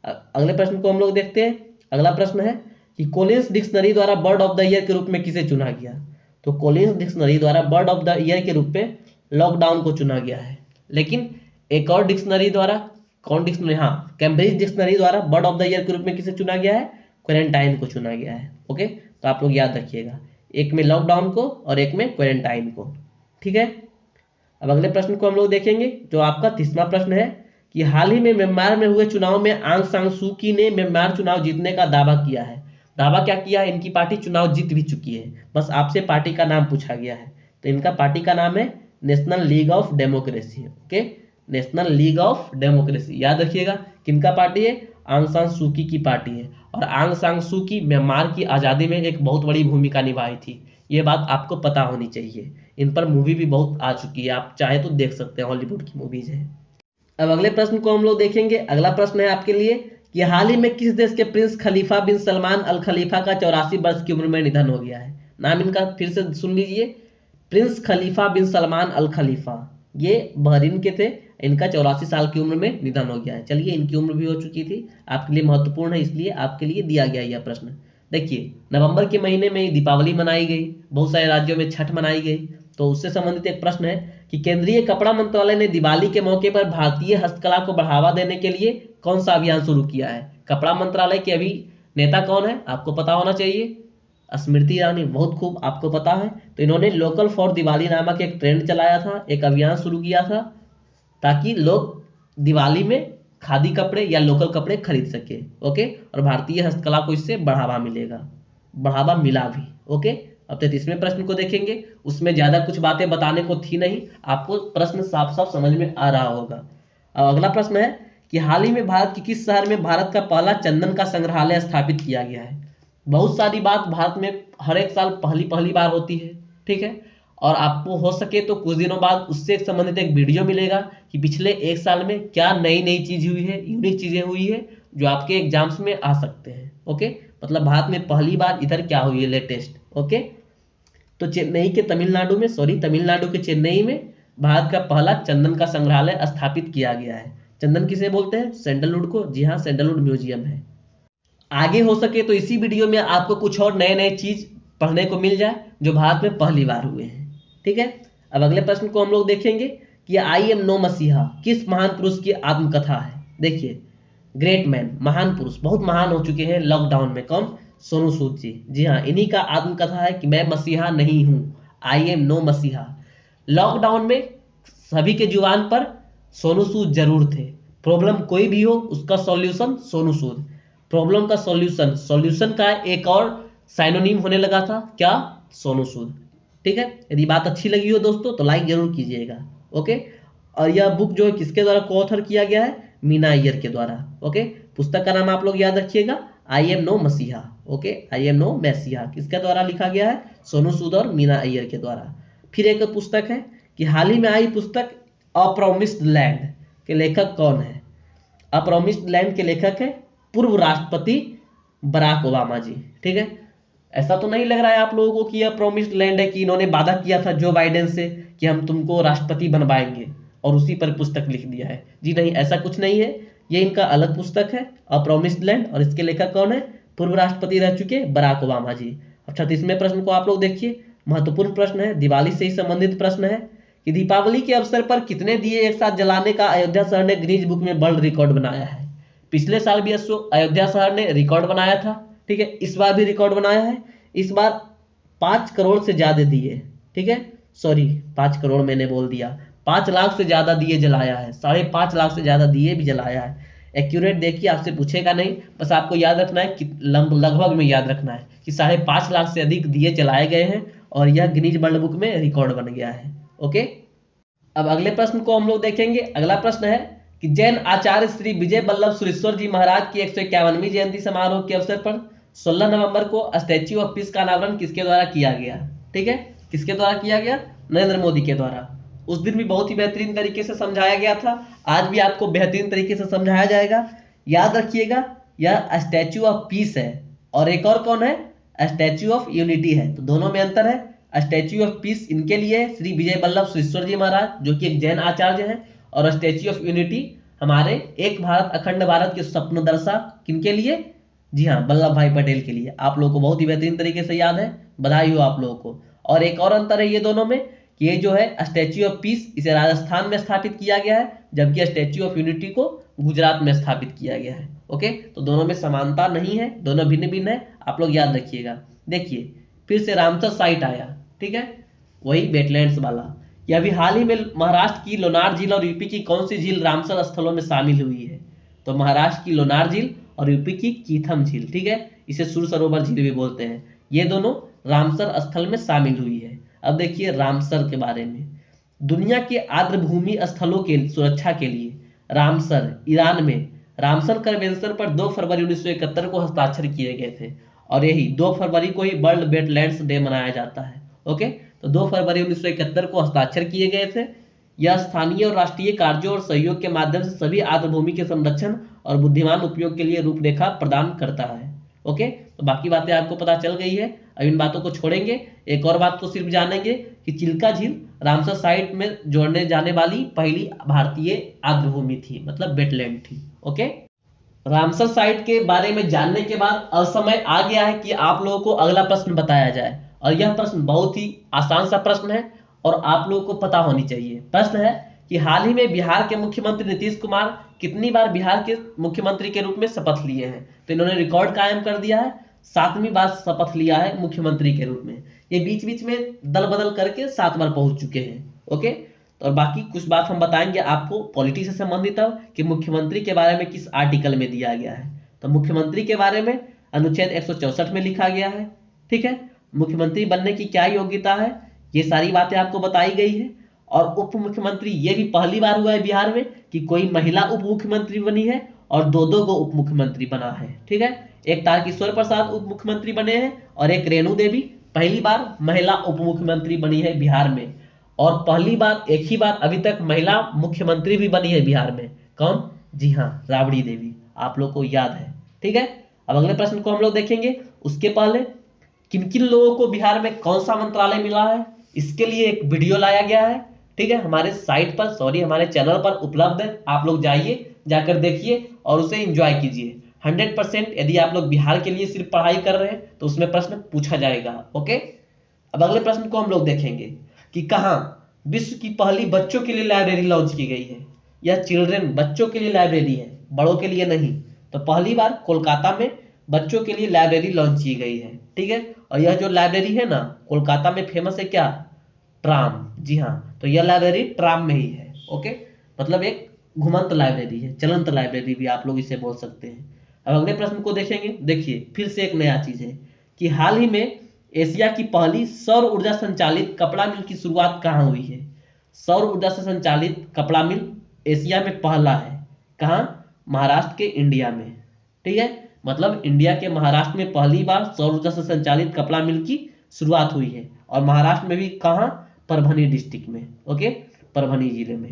अगले प्रश्न को हम लोग देखते हैं। अगला प्रश्न है कि कोलिंस डिक्शनरी द्वारा बर्ड ऑफ द ईयर के रूप में किसे चुना गया? तो कोलिंस डिक्शनरी द्वारा बर्ड ऑफ द ईयर के रूप में लॉकडाउन को चुना गया है। लेकिन एक और डिक्शनरी द्वारा, कौन डिक्शनरी? हाँ, कैम्ब्रिज डिक्शनरी द्वारा बर्ड ऑफ द ईयर के रूप में किसे चुना गया है? क्वारंटाइन को चुना गया है। ओके, तो आप लोग याद रखिएगा, एक में लॉकडाउन को और एक में क्वारंटाइन को। ठीक है, अब अगले प्रश्न को हम लोग देखेंगे, जो आपका 30वां प्रश्न है कि हाल ही में म्यांमार में हुए चुनाव में आंग सान सू की ने म्यांमार चुनाव जीतने का दावा किया है। दावा क्या किया है? इनकी पार्टी चुनाव जीत भी चुकी है, बस आपसे पार्टी का नाम पूछा गया है। तो इनका पार्टी का नाम है national league of democracy. Okay, national league of democracy, याद रखिएगा। किनका पार्टी है? आंग सान सू की पार्टी है। और आंग सान सू की म्यांमार की आज़ादी में एक बहुत बड़ी भूमिका निभाई थी, ये बात आपको पता होनी चाहिए। इन पर मूवी भी बहुत आ चुकी है, आप चाहे तो देख सकते हैं, हॉलीवुड की मूवीज है। अब अगले प्रश्न को हम लोग देखेंगे। अगला प्रश्न है आपके लिए कि हाल ही में किस देश के प्रिंस खलीफा बिन सलमान अल खलीफा का 84 वर्ष की उम्र में निधन हो गया है? नाम इनका फिर से सुन लीजिए, प्रिंस खलीफा बिन सलमान अल खलीफा। ये बहरीन के थे, इनका 84 साल की उम्र में निधन हो गया है। चलिए, इनकी उम्र भी हो चुकी थी, आपके लिए महत्वपूर्ण है, इसलिए आपके लिए दिया गया यह प्रश्न। देखिए, नवंबर के महीने में दीपावली मनाई गई, बहुत सारे राज्यों में छठ मनाई गई। तो उससे संबंधित एक प्रश्न है कि केंद्रीय कपड़ा मंत्रालय ने दिवाली के मौके पर भारतीय हस्तकला को बढ़ावा देने के लिए कौन सा अभियान शुरू किया है? कपड़ा मंत्रालय के अभी नेता कौन है? आपको पता होना चाहिए, स्मृति ईरानी। बहुत खूब, आपको पता है। तो इन्होंने लोकल फॉर दिवाली नामक एक ट्रेंड चलाया था, एक अभियान शुरू किया था, ताकि लोग दिवाली में खादी कपड़े या लोकल कपड़े खरीद सके। ओके, और भारतीय हस्तकला को इससे बढ़ावा मिलेगा, बढ़ावा मिला भी। ओके, अब 33वें प्रश्न को देखेंगे। उसमें ज्यादा कुछ बातें बताने को थी नहीं, आपको प्रश्न साफ साफ समझ में आ रहा होगा। अब अगला प्रश्न है कि हाल ही में भारत के किस शहर में भारत का पहला चंदन का संग्रहालय स्थापित किया गया है? बहुत सारी बात भारत में हर एक साल पहली बार होती है। ठीक है, और आपको हो सके तो कुछ दिनों बाद उससे संबंधित एक वीडियो मिलेगा कि पिछले एक साल में क्या नई नई चीज हुई है, यूनिक चीजें हुई है, जो आपके एग्जाम्स में आ सकते हैं। ओके, मतलब भारत में पहली बार इधर क्या हुई है, लेटेस्ट। ओके, तो चेन्नई के तमिलनाडु के चेन्नई में भारत का पहला चंदन का संग्रहालय स्थापित किया गया है। चंदन किसे बोलते हैं? सैंडलवुड को। जी हाँ, सैंडलवुड म्यूजियम है। आगे हो सके तो इसी वीडियो में आपको कुछ और नए नए चीज पढ़ने को मिल जाए जो भारत में पहली बार हुए हैं। ठीक है, अब अगले प्रश्न को हम लोग देखेंगे कि आई एम नो मसीहा किस महान पुरुष की आत्मकथा है? देखिए, ग्रेट मैन, महान पुरुष, बहुत महान हो चुके हैं लॉकडाउन में। कौन? सोनू सूद जी। जी हाँ, इन्हीं का आत्मकथा है कि मैं मसीहा नहीं हूं, आई एम नो मसीहा। लॉकडाउन में सभी के जुबान पर सोनू सूद जरूर थे। प्रॉब्लम कोई भी हो, उसका सॉल्यूशन सोनू सूद। प्रॉब्लम का सॉल्यूशन, सॉल्यूशन का एक और साइनोनिम होने लगा था क्या, सोनू सूद। ठीक है, यदि बात अच्छी लगी हो दोस्तों तो लाइक जरूर कीजिएगा। ओके, और यह बुक जो है किसके द्वारा कोऑथर किया गया है, मीना अय्यर के द्वारा। ओके, पुस्तक का नाम आप लोग याद रखिएगा, आई एम नो मसीहा। ओके, आई एम नो मैसिहा किसके द्वारा लिखा गया है, सोनू सूद और मीना अय्यर के द्वारा। फिर एक पुस्तक है कि हाल ही में आई पुस्तक अ प्रॉमिस्ड लैंड के लेखक कौन है। अ प्रॉमिस्ड लैंड के लेखक है पूर्व राष्ट्रपति बराक ओबामा जी। ठीक है, ऐसा तो नहीं लग रहा है आप लोगों को कि यह प्रॉमिस्ड लैंड है कि इन्होंने वादा किया था जो बाइडेन से कि हम तुमको राष्ट्रपति बनवाएंगे और उसी पर पुस्तक लिख दिया है। जी नहीं, ऐसा कुछ नहीं है, ये इनका अलग पुस्तक है अ प्रॉमिस्ड लैंड, और इसके लेखक कौन है, पूर्व राष्ट्रपति रह चुके बराक ओबामा जी। अब 36वें प्रश्न को आप लोग देखिए, महत्वपूर्ण प्रश्न है, दिवाली से ही संबंधित प्रश्न है कि दीपावली के अवसर पर कितने दिए एक साथ जलाने का अयोध्या शहर ने गिनीज बुक में वर्ल्ड रिकॉर्ड बनाया है। पिछले साल भी अयोध्या शहर ने रिकॉर्ड बनाया था। ठीक है, इस बार भी रिकॉर्ड बनाया है। इस बार 5 करोड़ से ज्यादा दिए, ठीक है, सॉरी 5 करोड़ मैंने बोल दिया, 5 लाख से ज्यादा दिए जलाया है, 5.5 लाख से ज्यादा दिए भी जलाया है। एक्यूरेट देखिए, आपसे पूछेगा नहीं, बस आपको याद रखना है कि लगभग में याद रखना है कि 5.5 लाख से अधिक दिए जलाए गए हैं और यह गिनीज वर्ल्ड बुक में रिकॉर्ड बन गया है। ओके, अब अगले प्रश्न को हम लोग देखेंगे। अगला प्रश्न है कि जैन आचार्य श्री विजय वल्लभ सुरेश्वर जी महाराज की 151वीं जयंती समारोह के अवसर पर 16 नवंबर को स्टैच्यू ऑफ पीस का अनावरण किसके द्वारा किया गया। ठीक है, किसके द्वारा किया गया, नरेंद्र मोदी के द्वारा। उस दिन भी बहुत ही बेहतरीन तरीके से समझाया गया था, आज भी आपको बेहतरीन तरीके से समझाया जाएगा। याद रखिएगा, यह स्टैच्यू ऑफ पीस है और एक और कौन है, स्टैच्यू ऑफ यूनिटी है, तो दोनों में अंतर है। स्टैच्यू ऑफ पीस इनके लिए श्री विजय वल्लभ सुरेश्वर जी महाराज जो कि एक जैन आचार्य हैं, और स्टैच्यू ऑफ यूनिटी हमारे एक भारत अखंड भारत के स्वप्नदर्शी किनके लिए, जी हाँ, वल्लभ भाई पटेल के लिए। आप लोगों को बहुत ही बेहतरीन तरीके से याद है, बधाई हो आप लोगों को। और एक और अंतर है ये दोनों में कि ये जो है स्टैच्यू ऑफ पीस इसे राजस्थान में स्थापित किया गया है, जबकि स्टैच्यू ऑफ यूनिटी को गुजरात में स्थापित किया गया है। ओके, तो दोनों में समानता नहीं है, दोनों भिन्न भिन्न है, आप लोग याद रखिएगा। देखिए, फिर से रामसर साइट आया, ठीक है, वही वेटलैंड्स वाला। यह भी हाल ही में महाराष्ट्र की लोनार झील और यूपी की कौन सी झील रामसर स्थलों में शामिल हुई है, तो महाराष्ट्र की लोनार झील और यूपी की कीथम झील। ठीक है, इसे सुर सरोवर झील भी बोलते हैं, ये दोनों रामसर स्थल में शामिल हुई है। अब देखिए रामसर के बारे में, दुनिया के आर्द्र भूमि स्थलों के सुरक्षा के लिए रामसर ईरान में रामसर कन्वेंशन पर 2 फरवरी 1971 को हस्ताक्षर किए गए थे, और यही 2 फरवरी को ही वर्ल्ड वेटलैंड्स डे मनाया जाता है। ओके, तो 2 फरवरी 1971 को हस्ताक्षर किए गए थे। यह स्थानीय और राष्ट्रीय कार्यों और सहयोग के माध्यम से सभी आर्द्र भूमि के संरक्षण और बुद्धिमान उपयोग के लिए रूपरेखा प्रदान करता है। ओके, तो बाकी बातें आपको पता चल गई है, अब इन बातों को छोड़ेंगे, एक और बात को सिर्फ जानेंगे कि चिल्का झील रामसर साइट में जोड़ने जाने वाली पहली भारतीय आर्द्र भूमि थी, मतलब वेटलैंड थी। ओके, रामसर साइट के बारे में जानने के बाद अब समय आ गया है कि आप लोगों को अगला प्रश्न बताया जाए, और यह प्रश्न बहुत ही आसान सा प्रश्न है और आप लोगों को पता होनी चाहिए। प्रश्न है कि हाल ही में बिहार के मुख्यमंत्री नीतीश कुमार कितनी बार बिहार के मुख्यमंत्री के रूप में शपथ लिए हैं, तो इन्होंने रिकॉर्ड कायम कर दिया है, 7वीं बार शपथ लिया है मुख्यमंत्री के रूप में। ये बीच बीच में दल बदल करके 7 बार पहुंच चुके हैं। ओके, और बाकी कुछ बात हम बताएंगे आपको पॉलिटी से संबंधित अब कि मुख्यमंत्री के बारे में किस आर्टिकल में दिया गया है। तो मुख्यमंत्री के बारे में अनुच्छेद 164 में लिखा गया है। ठीक है, मुख्यमंत्री बनने की क्या योग्यता है, ये सारी बातें आपको बताई गई है। और उप मुख्यमंत्री, ये भी पहली बार हुआ है बिहार में कि कोई महिला उप मुख्यमंत्री बनी है और 2 को उप मुख्यमंत्री बना है। ठीक है, एक तारकिशोर प्रसाद उप मुख्यमंत्री बने हैं और एक रेणु देवी पहली बार महिला उप मुख्यमंत्री बनी है बिहार में, और पहली बार एक ही बार अभी तक महिला मुख्यमंत्री भी बनी है बिहार में। कौन, जी हाँ, राबड़ी देवी, आप लोग को याद है। ठीक है, अब अगले प्रश्न को हम लोग देखेंगे। उसके पहले किन किन लोगों को बिहार में कौन सा मंत्रालय मिला है, इसके लिए एक वीडियो लाया गया है। ठीक है, हमारे साइट पर, सॉरी हमारे चैनल पर उपलब्ध है, आप लोग जाइए, जाकर देखिए और उसे एंजॉय कीजिए। 100% यदि आप लोग बिहार के लिए सिर्फ पढ़ाई कर रहे हैं तो उसमें प्रश्न पूछा जाएगा। ओके, अब अगले प्रश्न को हम लोग देखेंगे कि कहाँ विश्व की पहली बच्चों के लिए लाइब्रेरी लॉन्च की गई है। यह चिल्ड्रन, बच्चों के लिए लाइब्रेरी है, बड़ों के लिए नहीं। तो पहली बार कोलकाता में बच्चों के लिए लाइब्रेरी लॉन्च की गई है। ठीक है, और यह जो लाइब्रेरी है ना, कोलकाता में फेमस है क्या, ट्राम। जी हाँ, तो यह लाइब्रेरी ट्राम में ही है। ओके, मतलब एक घुमंत लाइब्रेरी है, चलंत लाइब्रेरी भी आप लोग इसे बोल सकते हैं। अब अगले प्रश्न को देखेंगे। देखिए फिर से एक नया चीज है कि हाल ही में एशिया की पहली सौर ऊर्जा संचालित कपड़ा मिल की शुरुआत कहाँ हुई है। सौर ऊर्जा से संचालित कपड़ा मिल एशिया में पहला है। कहाँ? महाराष्ट्र के इंडिया में। ठीक है, मतलब इंडिया के महाराष्ट्र में पहली बार सौर ऊर्जा से संचालित कपड़ा मिल की शुरुआत हुई है। और महाराष्ट्र में भी कहाँ? परभनी डिस्ट्रिक्ट में। ओके, परभनी जिले में।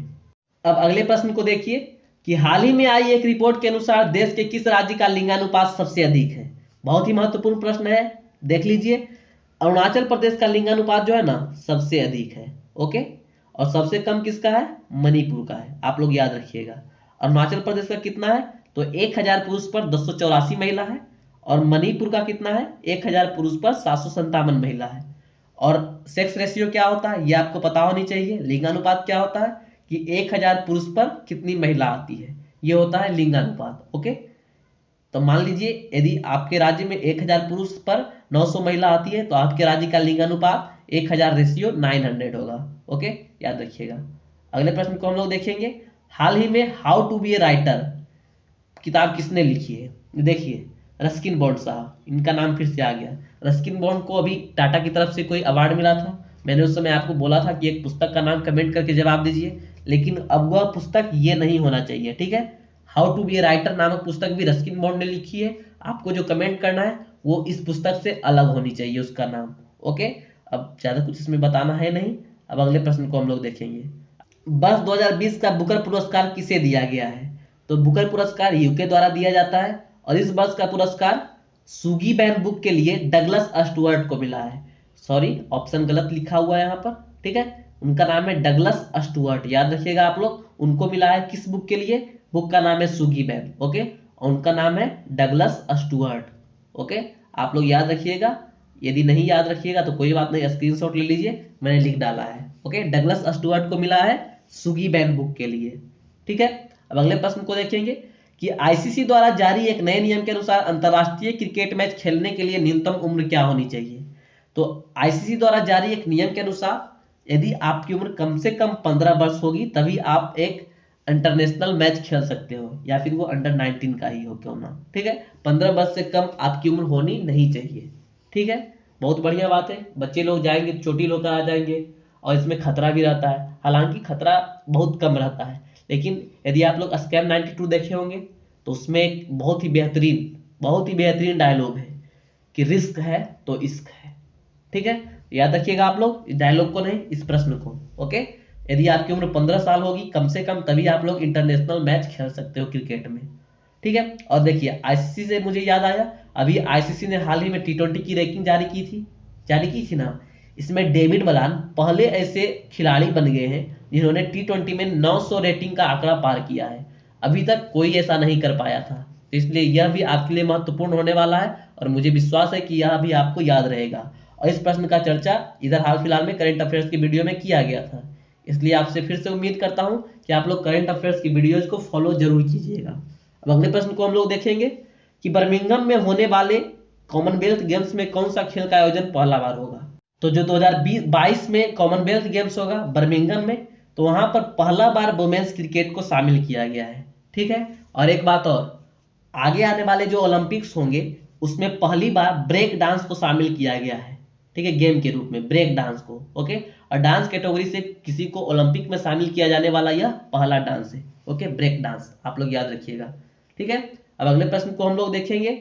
अब अगले प्रश्न को देखिए कि हाल ही में आई एक रिपोर्ट के अनुसार देश के किस राज्य का लिंगानुपात सबसे अधिक है। बहुत ही महत्वपूर्ण प्रश्न है, देख लीजिए। अरुणाचल प्रदेश का लिंगानुपात जो है ना सबसे अधिक है। ओके, और सबसे कम किसका है? मणिपुर का है। आप लोग याद रखिएगा। अरुणाचल प्रदेश का कितना है? तो 1000 पुरुष पर 284 महिला है। और मणिपुर का कितना है? 1000 पुरुष पर 757 महिला है। और सेक्स रेशियो क्या होता है ये आपको पता होनी चाहिए। लिंगानुपात क्या होता है कि 1000 पुरुष पर कितनी महिला आती है, ये होता है लिंगानुपात। ओके, तो मान लीजिए यदि आपके राज्य में 1000 पुरुष पर 900 महिला आती है तो आपके राज्य का लिंगानुपात 1000 रेशियो 900 होगा। ओके, याद रखिएगा। अगले प्रश्न को हम लोग देखेंगे। हाल ही में how to be a writer किताब किसने लिखी है? देखिए रस्किन बॉन्ड साहब, इनका नाम फिर से आ गया। रस्किन बॉन्ड को अभी टाटा की तरफ से कोई अवार्ड मिला था। मैंने उस समय आपको बोला था कि एक पुस्तक का नाम कमेंट करके जवाब दीजिए, लेकिन अब वह पुस्तक ये नहीं होना चाहिए। ठीक है, how to be a writer नामक पुस्तक भी रस्किन बॉन्ड ने लिखी है। आपको जो कमेंट करना है वो इस पुस्तक से अलग होनी चाहिए उसका नाम। ओके, अब ज्यादा कुछ इसमें बताना है नहीं। अब अगले प्रश्न को हम लोग देखेंगे। वर्ष 2020 का बुकर पुरस्कार किसे दिया गया है? तो बुकर पुरस्कार यूके द्वारा दिया जाता है। और इस वर्ष का पुरस्कार सुगी बैन बुक के लिए डगलस स्टुअर्ट को मिला है। सॉरी, ऑप्शन गलत लिखा हुआ है यहाँ पर। ठीक है, उनका नाम है डगलस स्टुअर्ट, याद रखिएगा आप लोग। उनको मिला है किस बुक के लिए? बुक का नाम है सुगी बैन। ओके, और उनका नाम है डगलस स्टुअर्ट। ओके, आप लोग याद रखिएगा। यदि नहीं याद रखिएगा तो कोई बात नहीं, स्क्रीनशॉट ले लीजिए, मैंने लिख डाला है। ओके, डगलस स्टुअर्ट को मिला है सुगी बैन बुक के लिए। ठीक है, अब अगले प्रश्न को देखेंगे कि आईसीसी द्वारा जारी एक नए नियम के अनुसार अंतरराष्ट्रीय क्रिकेट मैच खेलने के लिए न्यूनतम उम्र क्या होनी चाहिए? तो आईसीसी द्वारा जारी एक नियम के अनुसार यदि आपकी उम्र कम से कम 15 वर्ष होगी तभी आप एक इंटरनेशनल मैच खेल सकते हो, या फिर वो अंडर 19 का ही हो क्यों ना। ठीक है, 15 वर्ष से कम आपकी उम्र होनी नहीं चाहिए। ठीक है, बहुत बढ़िया बात है। बच्चे लोग जाएंगे, छोटी लोग आ जाएंगे, और इसमें खतरा भी रहता है। हालांकि खतरा बहुत कम रहता है, लेकिन यदि आप लोग स्कैम 92 देखे होंगे तो उसमें एक बहुत ही बेहतरीन डायलॉग है कि रिस्क है तो इश्क है। ठीक है, याद रखिएगा आप लोग इस डायलॉग को, नहीं इस प्रश्न को। ओके, यदि आपकी उम्र 15 साल होगी कम से कम तभी आप लोग इंटरनेशनल मैच खेल सकते हो क्रिकेट में। ठीक है, और देखिए आईसीसी से मुझे याद आया, अभी आईसीसी ने हाल ही में T20 की रैंकिंग जारी की थी ना। इसमें डेविड मलान पहले ऐसे खिलाड़ी बन गए हैं जिन्होंने T20 में 900 रेटिंग का आंकड़ा पार किया है। अभी तक कोई ऐसा नहीं कर पाया था, तो इसलिए यह भी आपके लिए महत्वपूर्ण होने वाला है और मुझे विश्वास है कि यह भी आपको याद रहेगा। और इस प्रश्न का चर्चा इधर हाल फिलहाल में करंट अफेयर्स की वीडियो में किया गया था, इसलिए आपसे फिर से उम्मीद करता हूं कि आप लोग करंट अफेयर्स की वीडियोज को फॉलो जरूर कीजिएगा। अब अगले प्रश्न को हम लोग देखेंगे कि बर्मिंघम में होने वाले कॉमनवेल्थ गेम्स में कौन सा खेल का आयोजन पहला बार होगा? तो जो 2022 में कॉमनवेल्थ गेम्स होगा बर्मिंघम में, तो वहां पर पहला बार वुमेन्स क्रिकेट को शामिल किया गया है। ठीक है, और एक बात और, आगे आने वाले जो ओलंपिक्स होंगे उसमें पहली बार ब्रेक डांस को शामिल किया गया है। ठीक है, गेम के रूप में ब्रेक डांस को। ओके, और डांस कैटेगरी से किसी को ओलंपिक में शामिल किया जाने वाला यह पहला डांस है। ओके, ब्रेक डांस आप लोग याद रखिएगा। ठीक है, अब अगले प्रश्न को हम लोग देखेंगे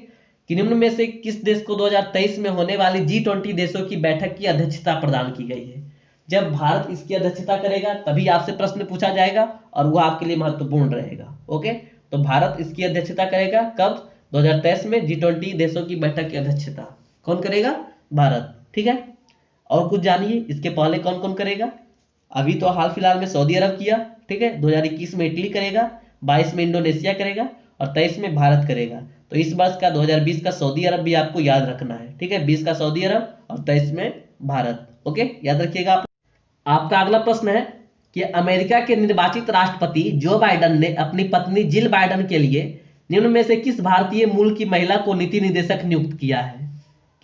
कि निम्न में से किस देश को 2023 में होने वाली G20 देशों की बैठक की अध्यक्षता प्रदान की गई है? जब भारत इसकी अध्यक्षता करेगा तभी आपसे प्रश्न पूछा जाएगा और वो आपके लिए महत्वपूर्ण रहेगा। ओके, तो भारत इसकी अध्यक्षता करेगा कब? 2023 में G20 देशों की बैठक की अध्यक्षता कौन करेगा? भारत। ठीक है, और कुछ जानिए इसके पहले कौन कौन करेगा? अभी तो हाल फिलहाल में सऊदी अरब किया। ठीक है, 2021 में इटली करेगा, 22 में इंडोनेशिया करेगा और 23 में भारत करेगा। तो इस वर्ष का 2020 का सऊदी अरब भी आपको याद रखना है। ठीक है, 20 का सऊदी अरब और 23 में भारत। ओके, याद रखिएगा आप। आपका अगला प्रश्न है कि अमेरिका के निर्वाचित राष्ट्रपति जो बाइडन ने अपनी पत्नी जिल बाइडन के लिए निम्न में से किस भारतीय मूल की महिला को नीति निदेशक नियुक्त किया है?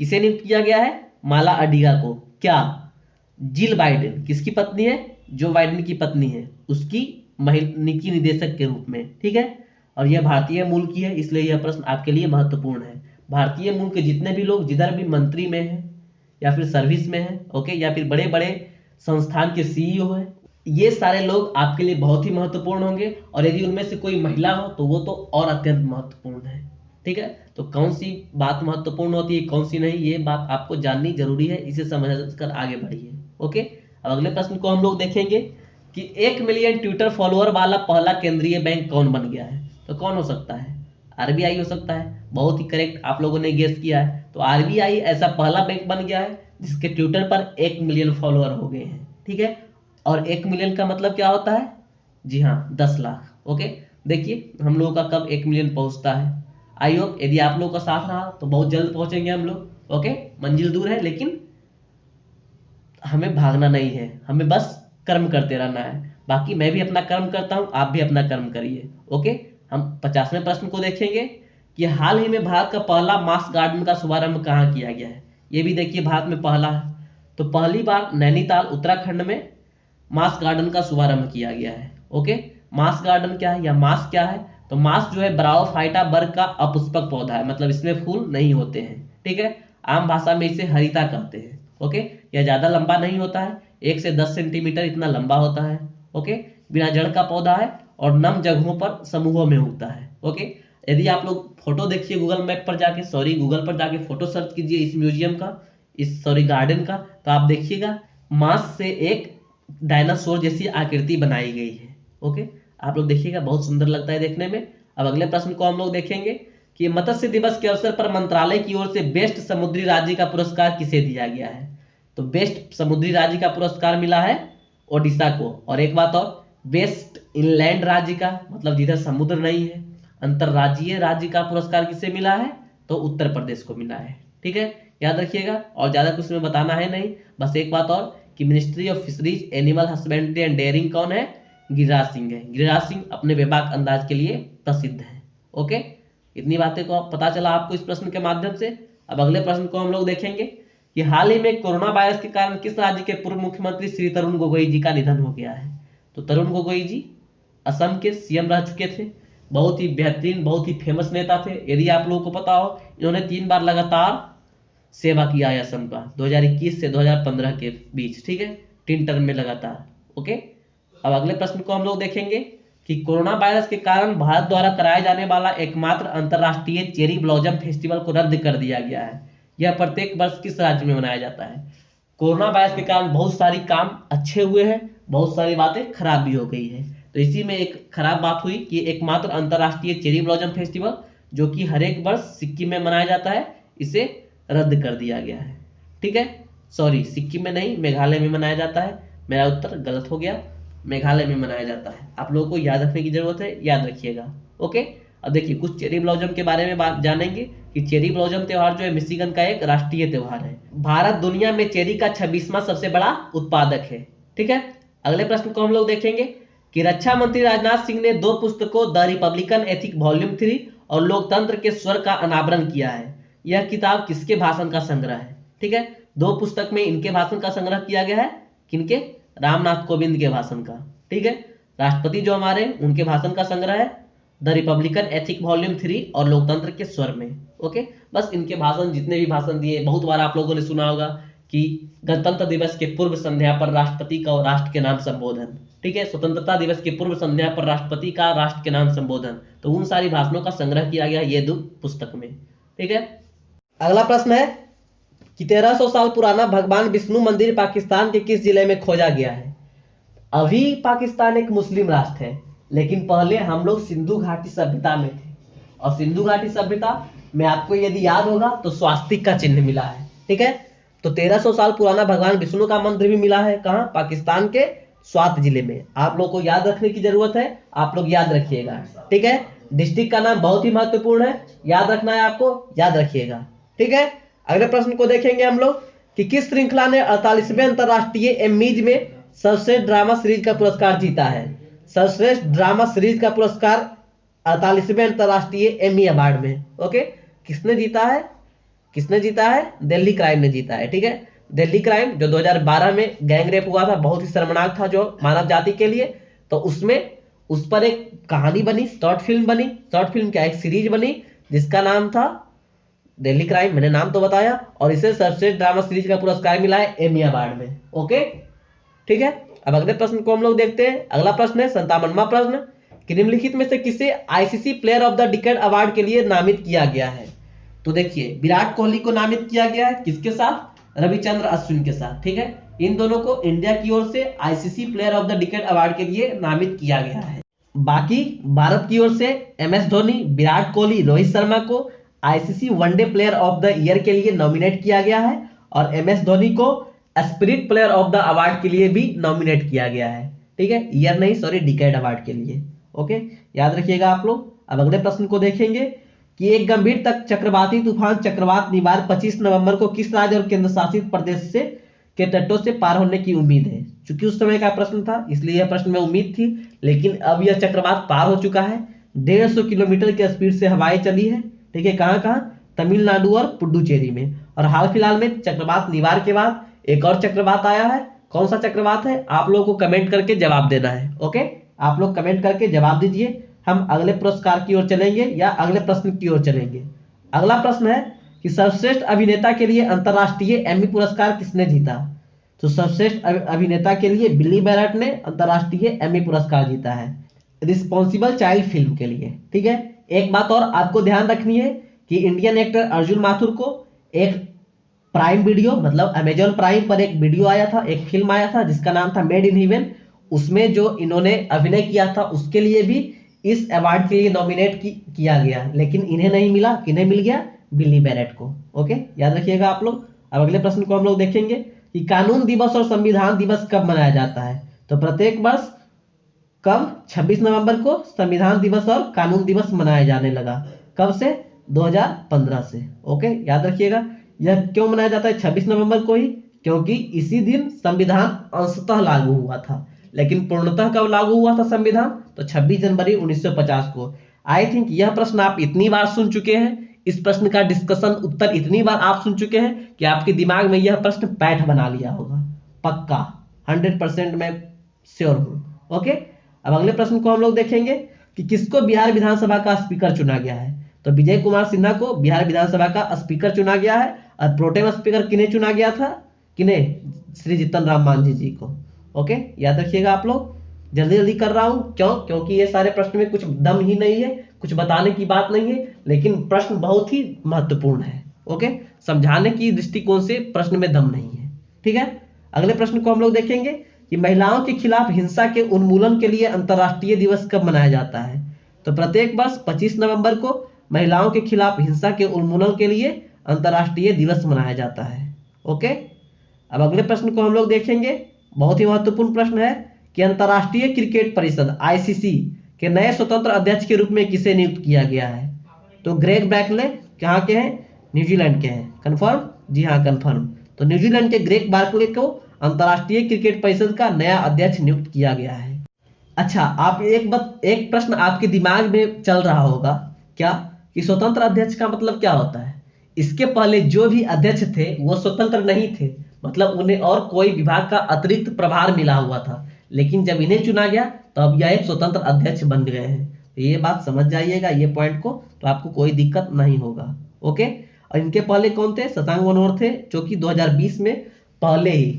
किसे नियुक्त किया गया है? माला अडिगा को। क्या? जिल बाइडेन किसकी पत्नी है? जो बाइडेन की पत्नी है, उसकी नीति निदेशक के रूप में। ठीक है, और यह भारतीय मूल की है, इसलिए यह प्रश्न आपके लिए महत्वपूर्ण है। भारतीय मूल के जितने भी लोग जिधर भी मंत्री में हैं या फिर सर्विस में हैं, ओके, या फिर बड़े बड़े संस्थान के सीईओ हैं, ये सारे लोग आपके लिए बहुत ही महत्वपूर्ण होंगे। और यदि उनमें से कोई महिला हो तो वो तो और अत्यंत महत्वपूर्ण है। ठीक है, तो कौन सी बात महत्वपूर्ण होती है, कौन सी नहीं, ये बात आपको जाननी जरूरी है। इसे समझकर आगे बढ़िए। ओके, अब अगले प्रश्न को हम लोग देखेंगे कि 1 मिलियन ट्विटर फॉलोअर वाला पहला केंद्रीय बैंक कौन बन गया है। तो कौन हो सकता है? आरबीआई हो सकता है। बहुत ही करेक्ट आप लोगों ने गेस किया है। तो आरबीआई ऐसा पहला बैंक बन गया है जिसके ट्विटर पर 1 मिलियन फॉलोअर हो गए हैं। ठीक है, और 1 मिलियन का मतलब क्या होता है? जी हाँ, 10 लाख। ओके, देखिए हम लोगों का कब 1 मिलियन पहुंचता है। आई होप यदि आप लोगों का साथ रहा तो बहुत जल्द पहुंचेंगे हम लोग। ओके, मंजिल दूर है लेकिन हमें भागना नहीं है, हमें बस कर्म करते रहना है। बाकी मैं भी अपना कर्म करता हूं, आप भी अपना कर्म करिए। ओके, हम 50वें प्रश्न को देखेंगे कि हाल ही में भारत का पहला मास गार्डन का शुभारंभ कहाँ किया गया है। ये भी देखिए भारत में पहला है। तो पहली बार नैनीताल उत्तराखंड में मास गार्डन का शुभारंभ किया गया है। ओके, मास गार्डन क्या है या मास क्या है? तो मास जो है ब्राओफाइटा वर्ग का अपुष्पक पौधा है, मतलब इसमें फूल नहीं होते हैं। ठीक है, आम भाषा में इसे हरिता कहते हैं। ओके, यह ज्यादा लंबा नहीं होता है, 1 से 10 सेंटीमीटर इतना लंबा होता है। ओके, बिना जड़ का पौधा है और नम जगहों पर समूहों में उगता है। ओके, यदि आप लोग फोटो देखिए गूगल मैप पर जाके, गूगल पर जाके फोटो सर्च कीजिए इस म्यूजियम का, इस गार्डन का, तो आप देखिएगा मांस से एक डायनासोर जैसी आकृति बनाई गई है। ओके, आप लोग देखिएगा बहुत सुंदर लगता है देखने में। अब अगले प्रश्न को हम लोग देखेंगे कि मत्स्य दिवस के अवसर पर मंत्रालय की ओर से बेस्ट समुद्री राज्य का पुरस्कार किसे दिया गया है। तो बेस्ट समुद्री राज्य का पुरस्कार मिला है ओडिशा को। और एक बात और, बेस्ट इनलैंड राज्य का, मतलब जिधर समुद्र नहीं है, अंतरराज्यीय राज्य का पुरस्कार किसे मिला है? तो उत्तर प्रदेश को मिला है। ठीक है, याद रखिएगा। और ज्यादा कुछ में बताना है नहीं, बस एक बात और कि ministry of fisheries, animal husbandry and dairying कौन है? गिरिराज सिंह है। गिरिराज सिंह अपने बेबाक अंदाज के लिए प्रसिद्ध है। ओके, इतनी बातें को पता चला आपको इस प्रश्न के माध्यम से। अब अगले प्रश्न को हम लोग देखेंगे कि हाल ही में कोरोना वायरस के कारण किस राज्य के पूर्व मुख्यमंत्री श्री तरुण गोगोई जी का निधन हो गया है। तो तरुण गोगोई जी असम के सीएम रह चुके थे, बहुत ही बेहतरीन, बहुत ही फेमस नेता थे। यदि आप लोगों को पता हो, इन्होंने 3 बार लगातार सेवा किया है असम का, 2021 से 2015 के बीच। ठीक है, 3 टर्म में लगातार। ओके, अब अगले प्रश्न को हम लोग देखेंगे कि कोरोना वायरस के कारण भारत द्वारा कराया जाने वाला एकमात्र अंतरराष्ट्रीय चेरी ब्लॉसम फेस्टिवल को रद्द कर दिया गया है। यह प्रत्येक वर्ष किस राज्य में मनाया जाता है? कोरोना वायरस के कारण बहुत सारी काम अच्छे हुए हैं, बहुत सारी बातें खराब भी हो गई है। तो इसी में एक खराब बात हुई कि एकमात्र अंतरराष्ट्रीय चेरी ब्लॉसम फेस्टिवल जो कि हर एक वर्ष सिक्किम में मनाया जाता है, इसे रद्द कर दिया गया है। ठीक है, सॉरी, सिक्किम में नहीं, मेघालय में मनाया जाता है। मेरा उत्तर गलत हो गया, मेघालय में मनाया जाता है। आप लोगों को याद रखने की जरूरत है, याद रखिएगा। ओके, अब देखिए कुछ चेरी ब्लॉसम के बारे में बात जानेंगे कि चेरी ब्लॉसम त्योहार जो है मिशिगन का एक राष्ट्रीय त्योहार है। भारत दुनिया में चेरी का 26वां सबसे बड़ा उत्पादक है। ठीक है, अगले प्रश्न को हम लोग देखेंगे कि रक्षा मंत्री राजनाथ सिंह ने 2 पुस्तकों द रिपब्लिकन एथिक वॉल्यूम 3 और लोकतंत्र के स्वर का अनावरण किया है। यह किताब किसके भाषण का संग्रह है? ठीक है, 2 पुस्तक में इनके भाषण का संग्रह किया गया है। किनके? रामनाथ कोविंद के भाषण का। ठीक है, राष्ट्रपति जो हमारे, उनके भाषण का संग्रह है द रिपब्लिकन एथिक वॉल्यूम 3 और लोकतंत्र के स्वर में। ओके, बस इनके भाषण, जितने भी भाषण दिए, बहुत बार आप लोगों ने सुना होगा कि गणतंत्र दिवस के पूर्व संध्या पर राष्ट्रपति का और राष्ट्र के नाम संबोधन। ठीक है, स्वतंत्रता दिवस की पूर्व संध्या पर राष्ट्रपति का राष्ट्र के नाम संबोधन। तो उन सारी भाषणों का संग्रह किया गया ये 2 पुस्तक में। ठीक है, अगला प्रश्न है कि 1300 साल पुराना भगवान विष्णु मंदिर पाकिस्तान के किस जिले में खोजा गया है? अभी पाकिस्तान एक मुस्लिम राष्ट्र है, लेकिन पहले हम लोग सिंधु घाटी सभ्यता में थे। और सिंधु घाटी सभ्यता में आपको यदि याद होगा तो स्वास्तिक का चिन्ह मिला है। ठीक है, तो 1300 साल पुराना भगवान विष्णु का मंदिर भी मिला है। कहाँ? पाकिस्तान के स्वात जिले में। आप लोग को याद रखने की जरूरत है, आप लोग याद रखिएगा। ठीक है, डिस्ट्रिक्ट का नाम बहुत ही महत्वपूर्ण है, याद रखना है आपको, याद रखिएगा। ठीक है, अगले प्रश्न को देखेंगे हम लोग कि किस श्रृंखला ने 48वें अंतरराष्ट्रीय एम्मीज में सर्वश्रेष्ठ ड्रामा सीरीज का पुरस्कार जीता है? सर्वश्रेष्ठ ड्रामा सीरीज का पुरस्कार 48वें अंतरराष्ट्रीय एमी अवार्ड में। ओके, किसने जीता है? किसने जीता है? दिल्ली क्राइम ने जीता है। ठीक है, दिल्ली क्राइम जो 2012 में गैंग रेप हुआ था, बहुत ही शर्मनाक था जो मानव जाति के लिए, तो उसमें उस पर एक कहानी बनी, शॉर्ट फिल्म बनी, शॉर्ट फिल्म क्या एक सीरीज बनी जिसका नाम था दिल्ली क्राइम, मैंने नाम तो बताया, और इसे सर्वश्रेष्ठ ड्रामा सीरीज का पुरस्कार मिला है एमी अवार्ड में। ओके, ठीक है। अब अगले प्रश्न को हम लोग देखते हैं। अगला प्रश्न है 57वां प्रश्न, कि निम्नलिखित में से किसे ICC player of the decade award के लिए नामित किया गया है? तो देखिए, विराट कोहली को नामित किया गया है, किसके साथ? रविचंद्र अश्विन के साथ, ठीक है। इन दोनों को इंडिया की ओर से ICC player of the decade award के लिए नामित किया गया है। बाकी भारत की ओर से एमएस धोनी, विराट कोहली, रोहित शर्मा को ICC one day player of the year के लिए नॉमिनेट किया गया है, और एमएस धोनी को spirit player of the award के लिए भी नॉमिनेट किया गया है, ठीक है। ईयर नहीं, सॉरी, डिकेड अवार्ड के लिए। ओके, याद रखिएगा आप लोग। अब अगले प्रश्न को देखेंगे कि एक गंभीर तक चक्रवाती तूफान चक्रवात निवार 25 नवंबर को किस राज्य और केंद्र शासित प्रदेश से के तटों से पार होने की उम्मीद है? चूंकि उस समय का प्रश्न था इसलिए यह प्रश्न में उम्मीद थी, लेकिन अब यह चक्रवात पार हो चुका है। 150 किलोमीटर की स्पीड से हवाएं चली है, ठीक है। कहां कहां? तमिलनाडु और पुडुचेरी में। और हाल फिलहाल में चक्रवात निवार के बाद एक और चक्रवात आया है। कौन सा चक्रवात है? आप लोगों को कमेंट करके जवाब देना है। ओके, आप लोग कमेंट करके जवाब दीजिए। हम अगले पुरस्कार की ओर चलेंगे या अगले प्रश्न की ओर चलेंगे। अगला प्रश्न है कि सर्वश्रेष्ठ अभिनेता के लिए अंतरराष्ट्रीय एमी पुरस्कार किसने जीता? तो सर्वश्रेष्ठ अभिनेता के लिए बिली बैरट ने अंतरराष्ट्रीय एमी पुरस्कार जीता है रिस्पॉन्सिबल चाइल्ड फिल्म के लिए, ठीक है। एक बात और आपको ध्यान रखनी है कि इंडियन एक्टर अर्जुन माथुर को एक प्राइम वीडियो, मतलब अमेजॉन प्राइम पर एक वीडियो आया था, एक फिल्म आया था जिसका नाम था मेड इन हेवन। उसमें जो इन्होंने अभिनय किया था उसके लिए भी इस अवार्ड के लिए नॉमिनेट किया गया, लेकिन इन्हें नहीं मिला। किन्हें मिल गया? बिली बैरट को। ओके, याद रखिएगा आप लोग। अब अगले प्रश्न को हम लोग देखेंगे कि कानून दिवस और संविधान दिवस कब मनाया जाता है? तो प्रत्येक वर्ष कब? 26 नवंबर को संविधान दिवस और कानून दिवस मनाया जाने लगा। कब से? 2015 से। ओके, याद रखिएगा। यह क्यों मनाया जाता है 26 नवंबर को ही? क्योंकि इसी दिन संविधान अंशतः लागू हुआ था, लेकिन पूर्णतः कब लागू हुआ था संविधान? तो 26 जनवरी 1950 को। आई थिंक यह प्रश्न आप इतनी बार सुन चुके हैं, इस प्रश्न का डिस्कशन उत्तर इतनी बार आप सुन चुके हैं कि आपके दिमाग में यह प्रश्न पैठ बना लिया होगा, पक्का 100% मैं श्योर हूं। ओके, अब अगले प्रश्न को हम लोग देखेंगे कि किसको बिहार विधानसभा का स्पीकर चुना गया है? तो विजय कुमार सिन्हा को बिहार विधानसभा का स्पीकर चुना गया है। और प्रोटेम स्पीकर किन्हें चुना गया था? किन्हें? श्री जीतन राम मांझी जी को। ओके, याद रखिएगा आप लोग। जल्दी जल्दी कर रहा हूं, क्यों? क्योंकि ये सारे प्रश्न में कुछ दम ही नहीं है, कुछ बताने की बात नहीं है, लेकिन प्रश्न बहुत ही महत्वपूर्ण है। ओके, समझाने की दृष्टिकोण से प्रश्न में दम नहीं है, ठीक है। अगले प्रश्न को हम लोग देखेंगे कि महिलाओं के खिलाफ हिंसा के उन्मूलन के लिए अंतर्राष्ट्रीय दिवस कब मनाया जाता है? तो प्रत्येक वर्ष 25 नवंबर को महिलाओं के खिलाफ हिंसा के उन्मूलन के लिए अंतर्राष्ट्रीय दिवस मनाया जाता है। ओके, अब अगले प्रश्न को हम लोग देखेंगे। बहुत ही महत्वपूर्ण प्रश्न है कि अंतर्राष्ट्रीय क्रिकेट परिषद आईसीसी के नए स्वतंत्र अध्यक्ष के रूप में किसे नियुक्त किया गया है? तो ग्रेग बैकले कहाँ के हैं? न्यूजीलैंड के हैं। कंफर्म? जी हाँ, कंफर्म। तो न्यूजीलैंड के ग्रेग बैकले को अंतर्राष्ट्रीय क्रिकेट परिषद का नया अध्यक्ष नियुक्त किया गया है। अच्छा, आप एक प्रश्न आपके दिमाग में चल रहा होगा क्या कि स्वतंत्र अध्यक्ष का मतलब क्या होता है? इसके पहले जो भी अध्यक्ष थे वो स्वतंत्र नहीं थे, मतलब उन्हें और कोई विभाग का अतिरिक्त प्रभार मिला हुआ था, लेकिन जब इन्हें चुना गया तो अब यह एक स्वतंत्र अध्यक्ष बन गए हैं। तो ये बात समझ जाइएगा, ये पॉइंट को, तो आपको कोई दिक्कत नहीं होगा। ओके, और इनके पहले कौन थे? शशांक मनोहर थे, जो कि 2020 में पहले ही,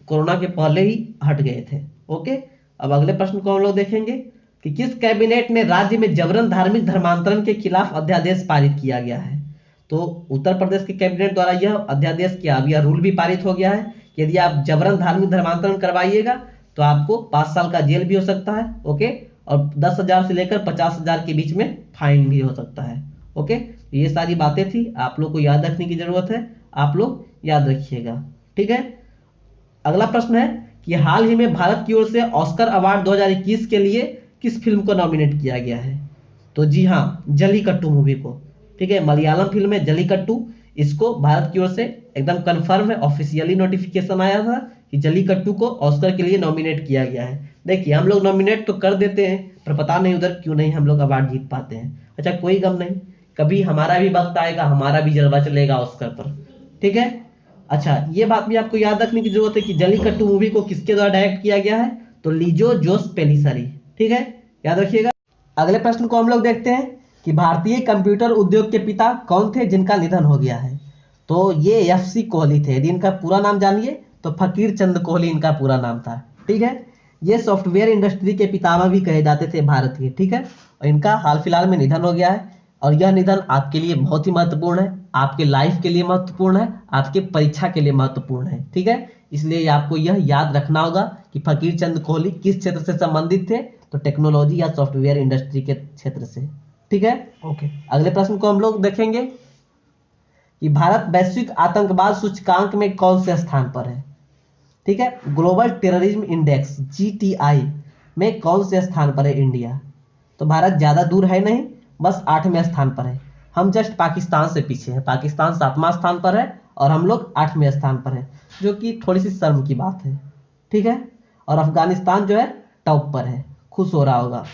कोरोना के पहले ही हट गए थे। ओके, अब अगले प्रश्न को हम लोग देखेंगे कि किस कैबिनेट ने राज्य में जबरन धार्मिक धर्मांतरण के खिलाफ अध्यादेश पारित किया गया है? तो उत्तर प्रदेश के कैबिनेट द्वारा यह अध्यादेश किया, अब यह रूल भी पारित हो गया है कि यदि आप जबरन धार्मिक धर्मांतरण करवाइएगा तो आपको 5 साल का जेल भी हो सकता है। ओके, और 10,000 से लेकर 50,000 के बीच में फाइन भी हो सकता है। ओके, ये सारी बातें थी, आप लोग को याद रखने की जरूरत है, आप लोग याद रखिएगा, ठीक है। अगला प्रश्न है कि हाल ही में भारत की ओर से ऑस्कर अवार्ड 2021 के लिए किस फिल्म को नॉमिनेट किया गया है? तो जी हाँ, जलीकट्टू मूवी को, ठीक है। मलयालम फिल्म है जलीकट्टू, इसको भारत की ओर से एकदम कंफर्म है, ऑफिशियली नोटिफिकेशन आया था कि जलीकट्टू को ऑस्कर के लिए नॉमिनेट किया गया है। देखिए, हम लोग नॉमिनेट तो कर देते हैं, पर पता नहीं उधर क्यों नहीं हम लोग अवार्ड जीत पाते हैं। अच्छा, कोई गम नहीं, कभी हमारा भी वक्त आएगा, हमारा भी जलवा चलेगा ऑस्कर पर, ठीक है। अच्छा, ये बात भी आपको याद रखने की जरूरत है कि जलीकट्टू मूवी को किसके द्वारा डायरेक्ट किया गया है? तो लिजो जोस पेलिसारी, ठीक है। याद रखिएगा। अगले प्रश्न को हम लोग देखते हैं कि भारतीय कंप्यूटर उद्योग के पिता कौन थे जिनका निधन हो गया है। तो ये FC कोहली थे। यदि इनका पूरा नाम जानिए तो फकीर चंद कोहली इनका पूरा नाम था। ठीक है, ये सॉफ्टवेयर इंडस्ट्री के पितामह भी कहे जाते थे भारत के। ठीक है, और इनका हाल फिलहाल में निधन हो गया है और यह निधन आपके लिए बहुत ही महत्वपूर्ण है, आपके लाइफ के लिए महत्वपूर्ण है, आपके परीक्षा के लिए महत्वपूर्ण है। ठीक है, इसलिए आपको यह याद रखना होगा कि फकीर चंद कोहली किस क्षेत्र से संबंधित थे, तो टेक्नोलॉजी या सॉफ्टवेयर इंडस्ट्री के क्षेत्र से। ठीक है, ओके। अगले प्रश्न को हम लोग देखेंगे कि भारत वैश्विक आतंकवाद सूचकांक में कौन से स्थान पर है। ठीक है, ग्लोबल टेररिज्म इंडेक्स GTI में कौन से स्थान पर है इंडिया। तो भारत ज्यादा दूर है नहीं, बस 8वें स्थान पर है। हम जस्ट पाकिस्तान से पीछे हैं। पाकिस्तान 7वां स्थान पर है और हम लोग 8वें स्थान पर है, जो कि थोड़ी सी शर्म की बात है। ठीक है, और अफगानिस्तान जो है टॉप पर है। खुश हो रहा होगा।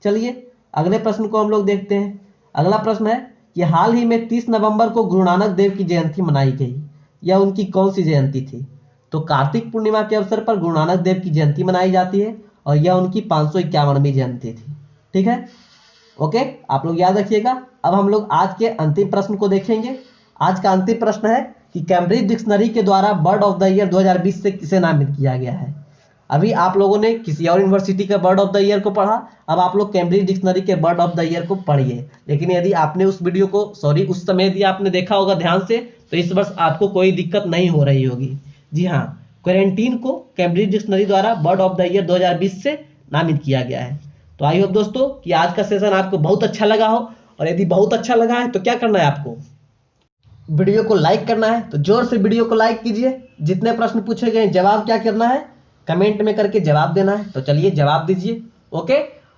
चलिए अगले प्रश्न को हम लोग देखते हैं। अगला प्रश्न है कि हाल ही में 30 नवंबर को गुरु नानक देव की जयंती मनाई गई। यह उनकी कौन सी जयंती थी। तो कार्तिक पूर्णिमा के अवसर पर गुरु नानक देव की जयंती मनाई जाती है और यह उनकी 551वीं जयंती थी। ठीक है, ओके, आप लोग याद रखिएगा। अब हम लोग आज के अंतिम प्रश्न को देखेंगे। आज का अंतिम प्रश्न है कि कैम्ब्रिज डिक्शनरी के द्वारा बर्ड ऑफ द ईयर 2020 से किसे नामित किया गया है। अभी आप लोगों ने किसी और यूनिवर्सिटी के बर्ड ऑफ द ईयर को पढ़ा, अब आप लोग कैम्ब्रिज डिक्शनरी के बर्ड ऑफ द ईयर को पढ़िए। लेकिन यदि आपने उस वीडियो को उस समय यदि आपने देखा होगा ध्यान से, तो इस वर्ष आपको कोई दिक्कत नहीं हो रही होगी। जी हाँ, क्वारंटीन को कैम्ब्रिज डिक्शनरी द्वारा बर्ड ऑफ द ईयर 2020 से नामित किया गया है। तो आई होप दोस्तों कि आज का सेशन आपको बहुत अच्छा लगा हो, और यदि बहुत अच्छा लगा है तो क्या करना है आपको, वीडियो को लाइक करना है। तो जोर से वीडियो को लाइक कीजिए। जितने प्रश्न पूछे गए जवाब क्या करना है, कमेंट में करके जवाब देना है। तो चलिए जवाब दीजिए। ओके,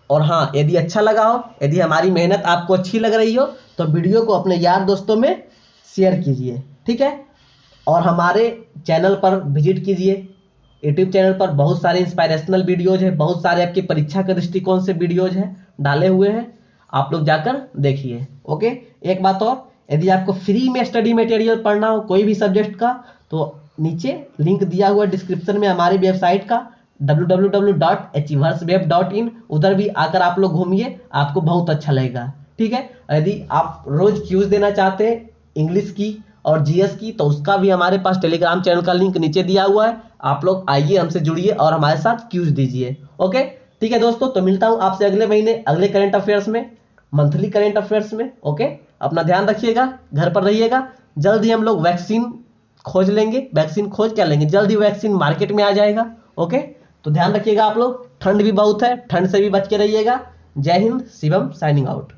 और हाँ, यदि अच्छा लगा हो, यदि हमारी मेहनत आपको अच्छी लग रही हो, तो वीडियो को अपने यार दोस्तों में शेयर कीजिए। ठीक है, और हमारे चैनल पर विजिट कीजिए। यूट्यूब चैनल पर बहुत सारे इंस्पायरेशनल वीडियोज है, बहुत सारे आपकी परीक्षा के दृष्टिकोण से वीडियोज हैं डाले हुए हैं, आप लोग जाकर देखिए। ओके, एक बात और, यदि आपको फ्री में स्टडी मटेरियल पढ़ना हो कोई भी सब्जेक्ट का, तो नीचे लिंक दिया हुआ डिस्क्रिप्शन में हमारी वेबसाइट का www.achieversweb.in, उधर भी आकर आप लोग घूमिए, आपको बहुत अच्छा लगेगा। ठीक है, यदि आप रोज क्यूज देना चाहते हैं इंग्लिश की और GS की, तो उसका भी हमारे पास टेलीग्राम चैनल का लिंक नीचे दिया हुआ है। आप लोग आइए, हमसे जुड़िए और हमारे साथ क्यूज दीजिए। ओके, ठीक है दोस्तों, तो मिलता हूं आपसे अगले महीने अगले करंट अफेयर्स में, मंथली करंट अफेयर्स में। ओके, अपना ध्यान रखिएगा, घर पर रहिएगा। जल्द ही हम लोग वैक्सीन खोज लेंगे। वैक्सीन खोज क्या लेंगे, जल्द ही वैक्सीन मार्केट में आ जाएगा। ओके, तो ध्यान रखिएगा आप लोग। ठंड भी बहुत है, ठंड से भी बच के रहिएगा। जय हिंद, शिवम साइनिंग आउट।